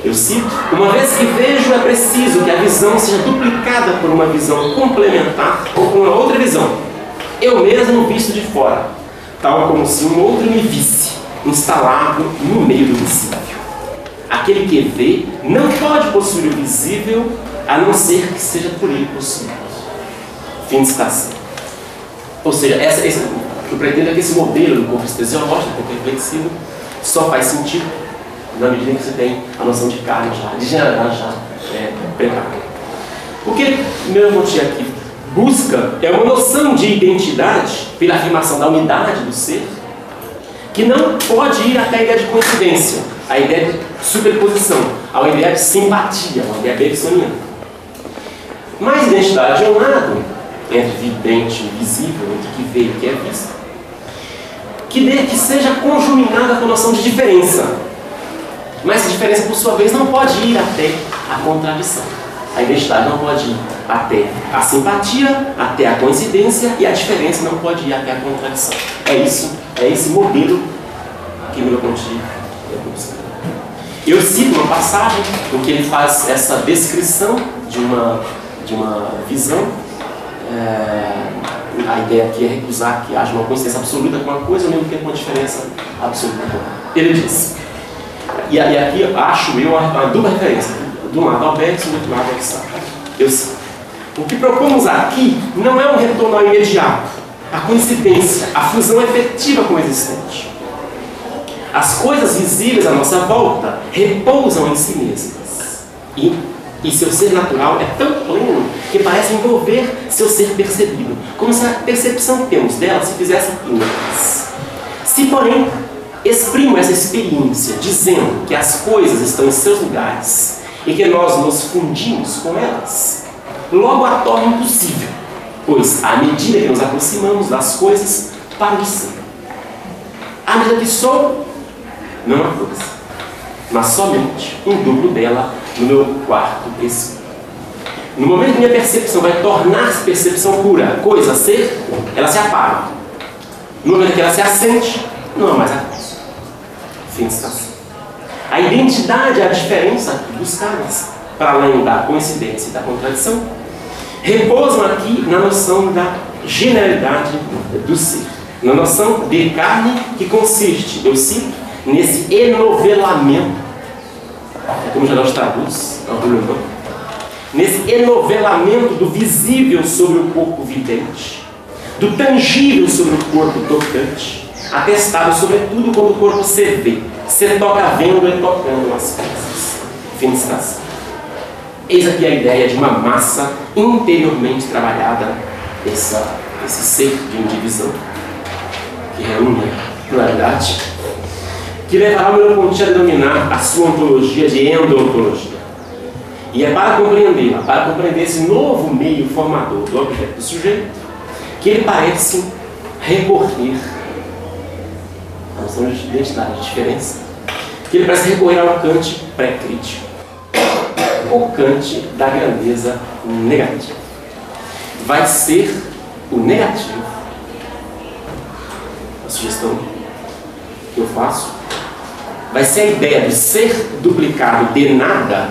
Eu cito: uma vez que vejo, é preciso que a visão seja duplicada por uma visão complementar ou por uma outra visão, eu mesmo visto de fora, tal como se um outro me visse, instalado no meio do visível. Aquele que vê não pode possuir o visível, a não ser que seja por ele possuído. Fim de citação. Ou seja, eu pretendo que esse modelo do corpo estesiológico, um pouco reflexivo, só faz sentido na medida que você tem a noção de carne já, de generalidade já preparada. O que Merleau-Ponty aqui busca é uma noção de identidade pela afirmação da unidade do ser, que não pode ir até a ideia de coincidência, a ideia de superposição, a ideia de simpatia, a ideia bergsoniana. Mas identidade é um lado entre vidente e visível, entre que vê e que é visto, que seja conjuminada com a noção de diferença. Mas essa diferença, por sua vez, não pode ir até a contradição. A identidade não pode ir até a simpatia, até a coincidência, e a diferença não pode ir até a contradição. É esse modelo que Merleau-Ponty busca. Eu cito uma passagem em que ele faz essa descrição de uma visão. A ideia aqui é recusar que haja uma coincidência absoluta com uma coisa, ao mesmo tempo uma diferença absoluta com outra. Ele diz, e aqui acho eu uma dupla referência, do lado Alberto e do lado Sartre. Eu cito: o que propomos aqui não é um retorno ao imediato, a coincidência, a fusão efetiva com o existente. As coisas visíveis à nossa volta repousam em si mesmas. E seu ser natural é tão pleno que parece envolver seu ser percebido, como se a percepção que temos dela se fizesse únicas. Se, porém, exprimo essa experiência dizendo que as coisas estão em seus lugares e que nós nos fundimos com elas, logo a torna impossível, pois, à medida que nos aproximamos das coisas, para de ser. À medida que sou, não há coisa, mas somente um duplo dela no meu quarto escuro. No momento que minha percepção vai tornar-se percepção pura, coisa, ser, ela se apaga. No momento que ela se acende, não há mais a coisa. Fim de citação. A identidade, a diferença buscadas, para além da coincidência e da contradição, repousam aqui na noção da generalidade do ser. Na noção de carne que consiste, eu cito, nesse enovelamento, como já nós traduz, nesse enovelamento do visível sobre o corpo vidente, do tangível sobre o corpo tocante, atestado sobretudo quando o corpo se vê, se toca vendo e tocando as coisas. Fim de citação. Eis aqui a ideia de uma massa interiormente trabalhada, esse ser de indivisão, que reúne a pluralidade, que levará o Merleau-Ponty a denominar a sua ontologia de endoontologia. E é para compreendê-la, para compreender esse novo meio formador do objeto do sujeito, que ele parece recorrer à noção de identidade, de diferença, que ele parece recorrer ao Kant pré-crítico, o Kant da grandeza negativa. Vai ser o negativo, a sugestão que eu faço, vai ser a ideia de ser duplicado de nada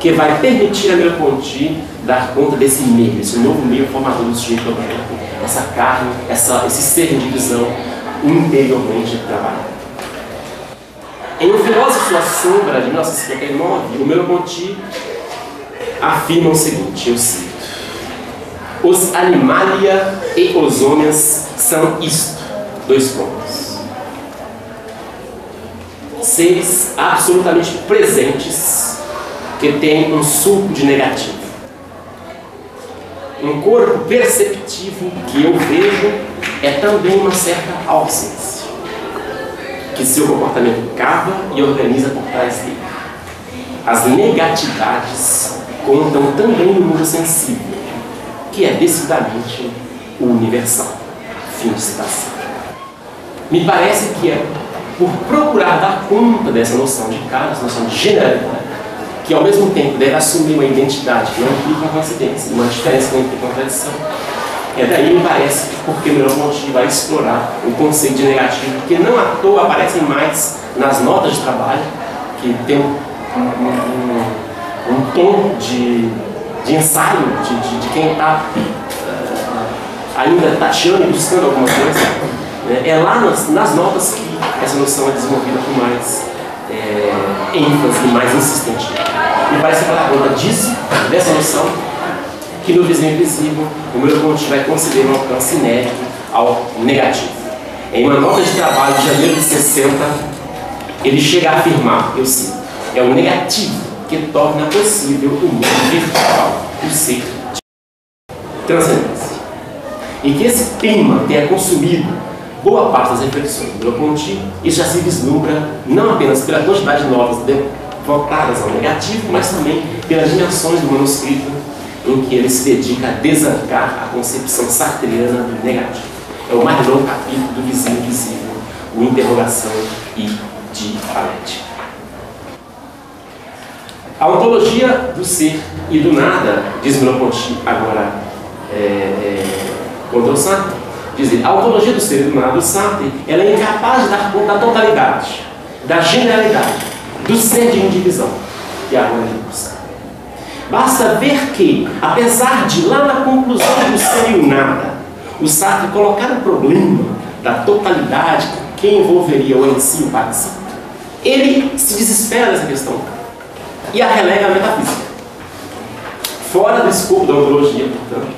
que vai permitir a Merleau-Ponty dar conta desse meio, esse novo meio formador do sujeito objeto, essa carne, esse ser de visão interiormente trabalhado. Em O Filósofo e Sua Sombra, de 1959, o Merleau-Ponty afirma o seguinte, eu cito: os animalia e os homens são isto, dois pontos. Seres absolutamente presentes que têm um sulco de negativo. Um corpo perceptivo que eu vejo é também uma certa ausência, que seu comportamento cava e organiza por trás dele. As negatividades contam também no mundo sensível, que é decididamente o universal. Fim de citação. Me parece que é por procurar dar conta dessa noção de caso, noção de generalidade, que ao mesmo tempo deve assumir uma identidade que não implica uma coincidência, uma diferença que não implica uma tradição. É daí, me parece, porque Merleau-Ponty vai explorar o conceito de negativo, que não à toa aparecem mais nas notas de trabalho, que tem um tom de ensaio, de quem está ainda tateando e buscando alguma coisa. É lá nas notas que essa noção é desenvolvida com mais ênfase e mais insistente. Me parece que ela dá conta disso, dessa noção, que no Vizinho Invisível o Merleau-Ponty vai conceder um alcance inédito ao negativo. Em uma nota de trabalho de janeiro de 60, ele chega a afirmar, eu cito, é o negativo que torna possível o mundo virtual, o ser de transcendência. E que esse tema tenha consumido boa parte das reflexões do Merleau-Ponty, isso já se vislumbra não apenas pela quantidade de notas devotadas ao negativo, mas também pelas dimensões do manuscrito em que ele se dedica a desancar a concepção sartreana do negativo. É o mais longo capítulo do Vizinho Invisível, o Interrogação e Dialética. A ontologia do ser e do nada, diz Merleau-Ponty agora contra o Sartre, diz a ontologia do ser e do nada do Sartre, ela é incapaz de dar conta da totalidade, da generalidade, do ser de indivisão que agora ele busca. Basta ver que, apesar de lá na conclusão do ser e o nada, o Sartre colocar o problema da totalidade que envolveria o em si e o para si, ele se desespera dessa questão e a relega à metafísica. Fora do escopo da ontologia, portanto,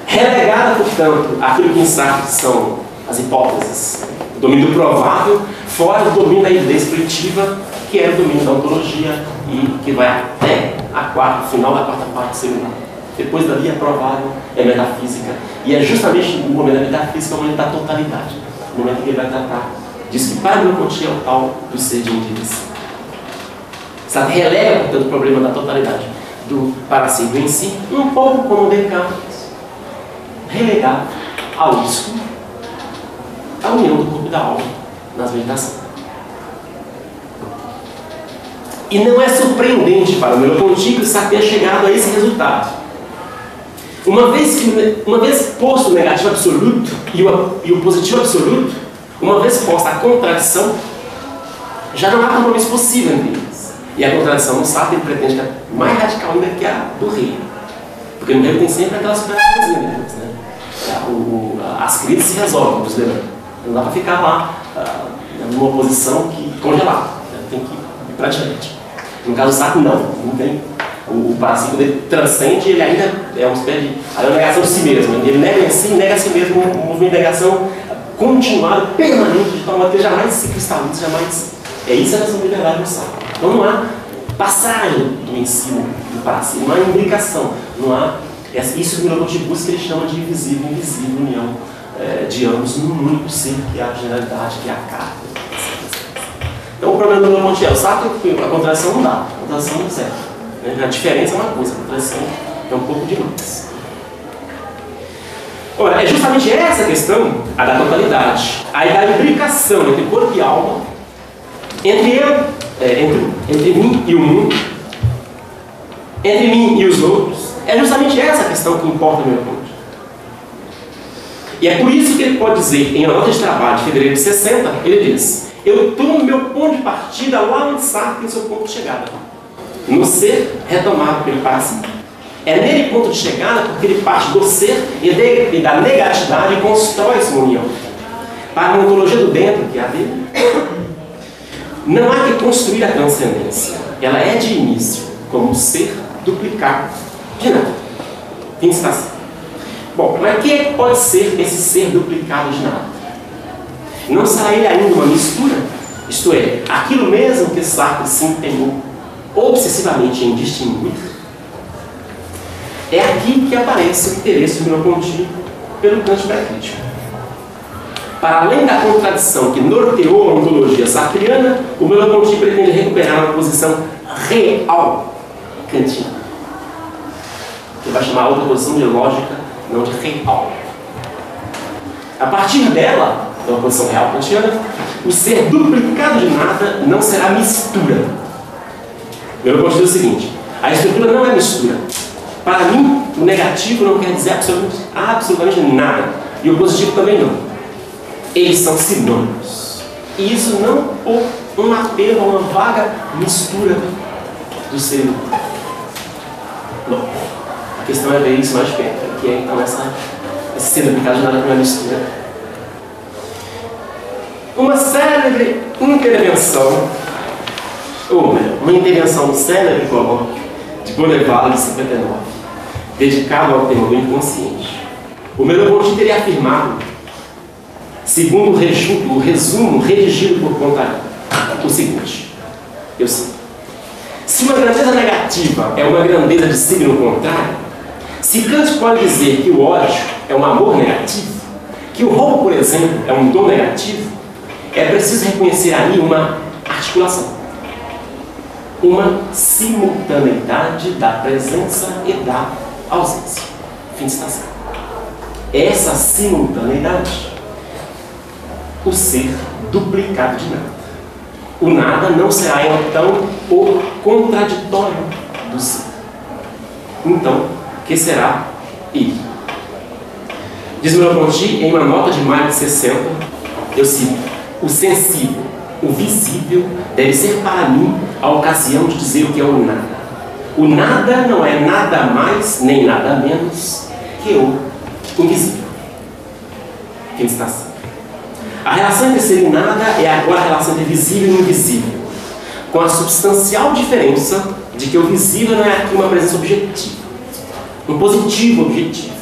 relegada, portanto, àquilo que em Sartre são as hipóteses, o domínio do provável, fora do domínio da evidência preditiva, que é o domínio da ontologia e que vai até o final da quarta parte do ser humano. Depois dali é provável, é metafísica, e é justamente o momento da metafísica, o momento da totalidade, o momento que ele vai tratar disso que para Merleau-Ponty é o tal do ser de indivíduo. Sabe, relega, portanto, o problema da totalidade do para si do em si, um pouco como Descartes, relegado ao escuro, a união do corpo e da alma nas meditações. E não é surpreendente para o Merleau-Ponty que o Sartre tenha chegado a esse resultado. Uma vez posto o negativo absoluto e o positivo absoluto, uma vez posta a contradição, já não há compromisso possível entre eles. E a contradição no Sartre ele pretende que é mais radical ainda que a do rei. Porque no rei tem sempre aquelas superstições, né? As crises se resolvem, os levantam. Não dá para ficar lá numa posição congelada. Tem que ir para diante. No caso do Sartre, não tem. O parasita dele transcende, ele ainda é uma espécie de negação de si mesmo. Ele nega em si, nega a si mesmo, um movimento de negação continuado, permanente, de tal modo que ele jamais se cristaliza, jamais. É isso a noção de liberdade do Sartre. Então não há passagem do ensino do parasita, não há imbricação, não há. Isso que o Merleau-Ponty busca, ele chama de invisível, união de ambos num único ser, que é a generalidade, que é a carta. Então o problema do Merleau-Ponty é o Sartre, a contradição não dá, a contradição não serve. A diferença é uma coisa, a contradição é um pouco demais. Ora, é justamente essa questão, a da totalidade, a da imbricação entre corpo e alma, entre mim e o mundo, entre mim e os outros, é justamente essa questão que importa no Merleau-Ponty. E é por isso que ele pode dizer, em uma nota de trabalho de fevereiro de 60, ele diz: eu tomo meu ponto de partida lá onde Sartre tem seu ponto de chegada. No ser retomado pelo parasita. É nele ponto de chegada porque ele parte do ser e da negatividade e constrói sua união. Para a ontologia do dentro, que é a dele, não há que construir a transcendência. Ela é de início, como ser duplicado de nada. Fim de citação. Bom, mas o que é que pode ser esse ser duplicado de nada? Não será ele ainda uma mistura? Isto é, aquilo mesmo que Sartre se empenhou obsessivamente em distinguir, é aqui que aparece o interesse do Merleau-Ponty pelo Kant pré-crítico. Para além da contradição que norteou a ontologia sartriana, o Merleau-Ponty pretende recuperar uma posição real kantiana, que vai chamar a outra posição de lógica, não de real. A partir dela, da posição real kantiana, o ser duplicado de nada não será mistura. Eu vou dizer o seguinte: a estrutura não é mistura. Para mim, o negativo não quer dizer absolutamente nada. E o positivo também não. Eles são sinônimos. E isso não por um apelo a uma vaga mistura do ser humano. Não. A questão é ver isso mais perto, que é então esse ser duplicado de nada que não é mistura. Uma célebre intervenção, uma intervenção célebre de Boulevard de 59, dedicado ao tema do inconsciente. O Merleau-Ponty teria afirmado, segundo o resumo redigido por Pontaret, o seguinte: eu cito: se uma grandeza negativa é uma grandeza de signo contrário, se Kant pode dizer que o ódio é um amor negativo, que o roubo, por exemplo, é um dom negativo, é preciso reconhecer aí uma articulação, uma simultaneidade da presença e da ausência. Fim de citação. Essa simultaneidade, o ser duplicado de nada. O nada não será então o contraditório do ser. Então, que será ele? Diz Merleau-Ponty em uma nota de maio de 60, eu cito: o sensível, o visível, deve ser para mim a ocasião de dizer o que é o nada. O nada não é nada mais nem nada menos que o invisível. Fim de citação. A relação entre ser e nada é agora a relação entre visível e invisível, com a substancial diferença de que o visível não é aqui uma presença objetiva, um positivo objetivo,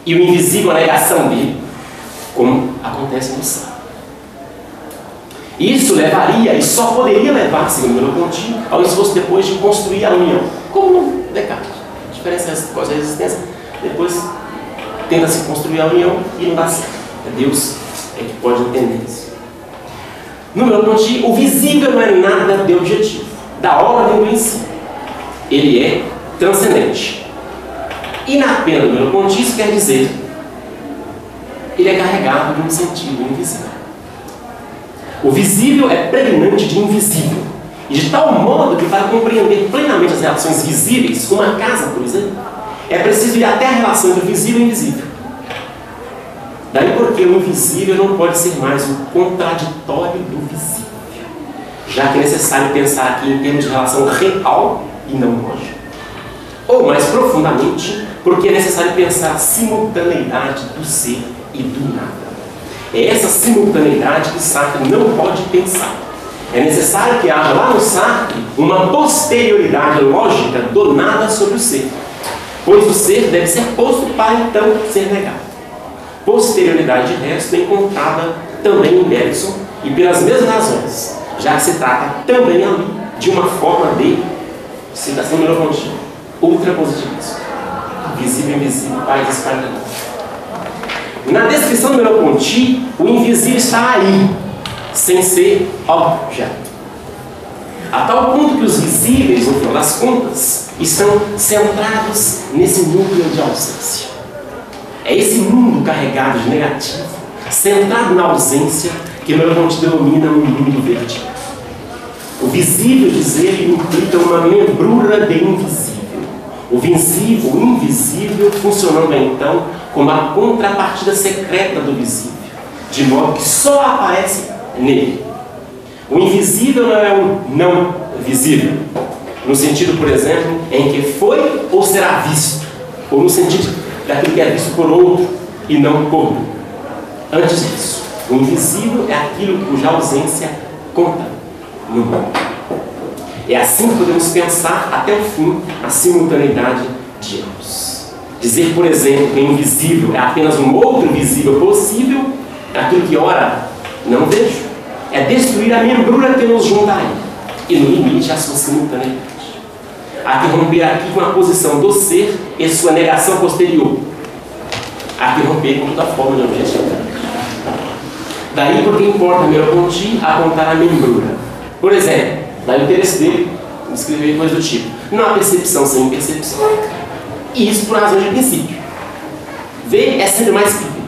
e o invisível a negação dele, como acontece no céu. Isso levaria, e só poderia levar, segundo Merleau-Ponty, ao esforço depois de construir a união, como no Descartes. A diferença é qual é a existência, depois tenta-se construir a união e não dá certo. É Deus que pode entender isso. No Merleau-Ponty, o visível não é nada de objetivo, da ordem do ensino. Ele é transcendente. E na pena do Merleau-Ponty, isso quer dizer, ele é carregado de um sentido invisível. O visível é pregnante de invisível, e de tal modo que, para compreender plenamente as relações visíveis, uma casa, por exemplo, é preciso ir até a relação entre o visível e o invisível. Daí porque o invisível não pode ser mais o contraditório do visível, já que é necessário pensar aqui em termos de relação real e não lógica. Ou, mais profundamente, porque é necessário pensar a simultaneidade do ser e do nada. É essa simultaneidade que Sartre não pode pensar. É necessário que haja lá no Sartre uma posterioridade lógica do nada sobre o ser, pois o ser deve ser posto para então ser negado. Posterioridade de resto é encontrada também em Bergson, e pelas mesmas razões, já que se trata também ali de uma forma de citação do Merleau-Ponty, ultrapositivismo, visível e invisível, pais espalhados. Na descrição do Merleau-Ponty, o invisível está aí, sem ser objeto. A tal ponto que os visíveis, no final das contas, estão centrados nesse núcleo de ausência. É esse mundo carregado de negativo, centrado na ausência, que Merleau-Ponty denomina um mundo vertical. O visível, diz ele, implica uma membrura de invisível. O invisível funcionando então como a contrapartida secreta do visível, de modo que só aparece nele. O invisível não é um não visível, no sentido, por exemplo, em que foi ou será visto, ou no sentido daquilo que é visto por outro e não por um. Antes disso, o invisível é aquilo cuja ausência conta no mundo. É assim que podemos pensar até o fim a simultaneidade de ambos. Dizer, por exemplo, que o invisível é apenas um outro visível possível, aquilo que ora não vejo, é destruir a membrura que nos junta a ele, e no limite a sua simultaneidade. Há que romper aqui com a posição do ser e sua negação posterior. Há que romper com toda forma de objetividade. Daí porque importa Merleau-Ponty apontar a membrura. Por exemplo, daí o interesse dele escrever coisas do tipo: não há percepção sem impercepção. E isso por razão de princípio. Ver é sempre mais que ver.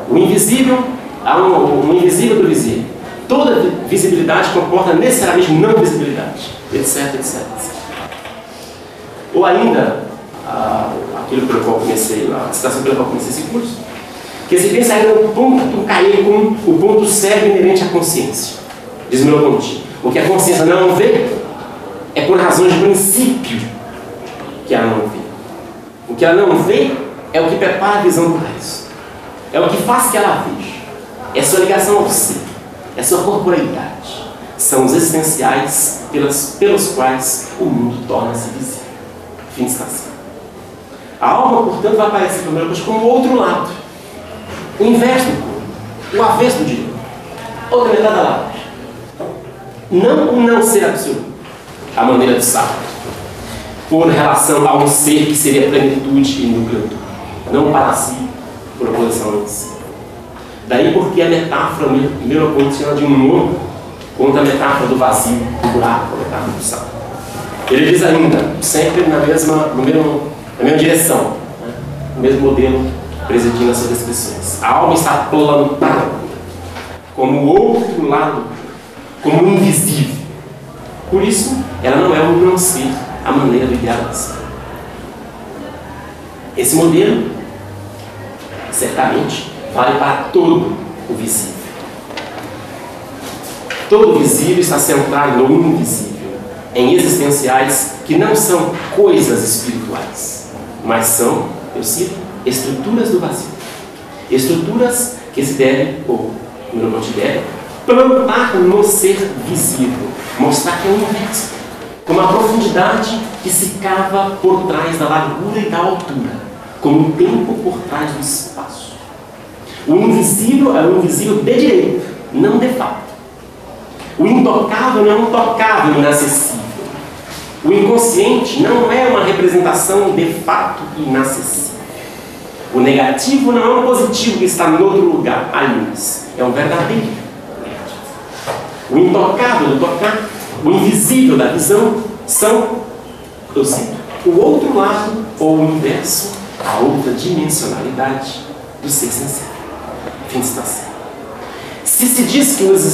O invisível, há um invisível do visível. toda visibilidade comporta necessariamente não visibilidade, etc, etc, etc. Ou ainda, aquilo pelo qual comecei, a citação pela qual comecei esse curso, que se pensa ainda no ponto cair com o ponto cego inerente à consciência. Diz Merleau-Ponty, o que a consciência não vê é por razões de princípio que ela não vê. O que ela não vê é o que prepara a visão do resto. É o que faz que ela veja. É sua ligação ao ser. É sua corporeidade. São os existenciais pelos quais o mundo torna-se visível. Fim de estação. A alma, portanto, vai aparecer para Merleau-Ponty como o outro lado. O inverso do corpo. O avesso do direito. Outra metade da lado. Não o não ser absoluto. A maneira do Sartre. Por relação a um ser que seria plenitude e núcleo. Não para si, por oposição a si. Daí porque a metáfora Merleau-Ponty chama de humor contra a metáfora do vazio, do buraco, a metáfora do Sartre. Ele diz ainda, sempre na mesma direção, né? O mesmo modelo presidindo as suas descrições. A alma está plantada como o outro lado, como o invisível. Por isso, ela não é um não ser a maneira do idealismo. Esse modelo, certamente, vale para todo o visível. Todo visível está centrado no invisível, em existenciais que não são coisas espirituais, mas são, eu cito, estruturas do vazio. Estruturas que se devem, ou não se devem, plantar no ser visível, mostrar que é o inverso, como a profundidade que se cava por trás da largura e da altura, como o tempo por trás do espaço. O invisível é o invisível de direito, não de fato. O intocável não é um tocável inacessível. O inconsciente não é uma representação de fato inacessível. O negativo não é um positivo que está em outro lugar, aliás. É um verdadeiro negativo. O intocável do tocar, o invisível da visão, são, eu cito, o outro lado ou o inverso, a outra dimensionalidade do ser essencial. Fim de estação. Se se diz que os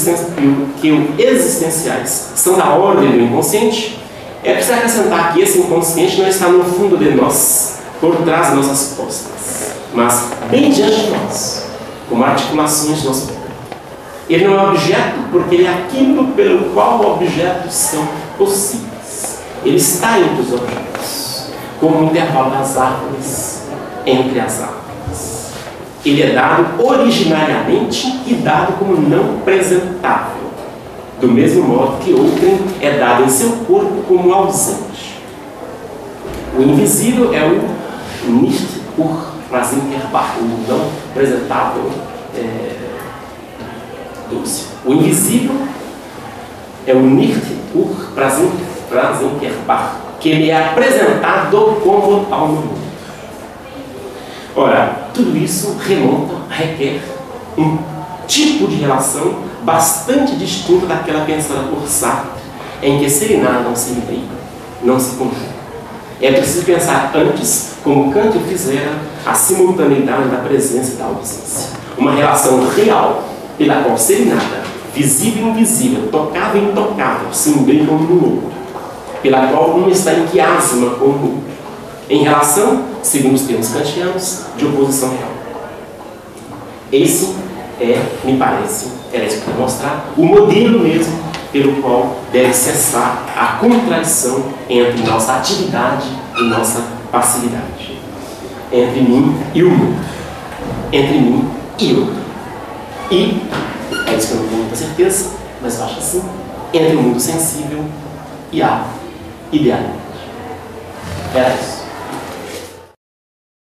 existenciais são da ordem do inconsciente, é preciso acrescentar que esse inconsciente não está no fundo de nós, por trás de nossas costas, mas bem diante de nós, como articulações do nosso corpo. Ele não é objeto porque ele é aquilo pelo qual objetos são possíveis. Ele está entre os objetos, como o intervalo das árvores entre as árvores. Ele é dado originariamente e dado como não presentável, do mesmo modo que outrem é dado em seu corpo como ausente. O invisível é o nicht urpräsentbar, o não presentável doce. O invisível é o nicht urpräsentbar, que ele é apresentado como ao mundo. Ora, tudo isso requer um tipo de relação bastante distinta daquela pensada por Sartre, em que ser e nada não se imbrica, não se conjunta. É preciso pensar antes, como Kant fizera, a simultaneidade da presença e da ausência. Uma relação real, pela qual ser e nada, visível e invisível, tocável e intocável, se imbricam um no outro, pela qual um está em quiasma com o outro, em relação, segundo os termos kantianos, de oposição real. Esse me parece, era isso que eu queria mostrar, o modelo mesmo pelo qual deve cessar a contradição entre nossa atividade e nossa passividade. Entre mim e o mundo. Entre mim e o outro. E, é isso que eu não tenho muita certeza, mas eu acho assim, entre o mundo sensível e a idealidade. Era isso.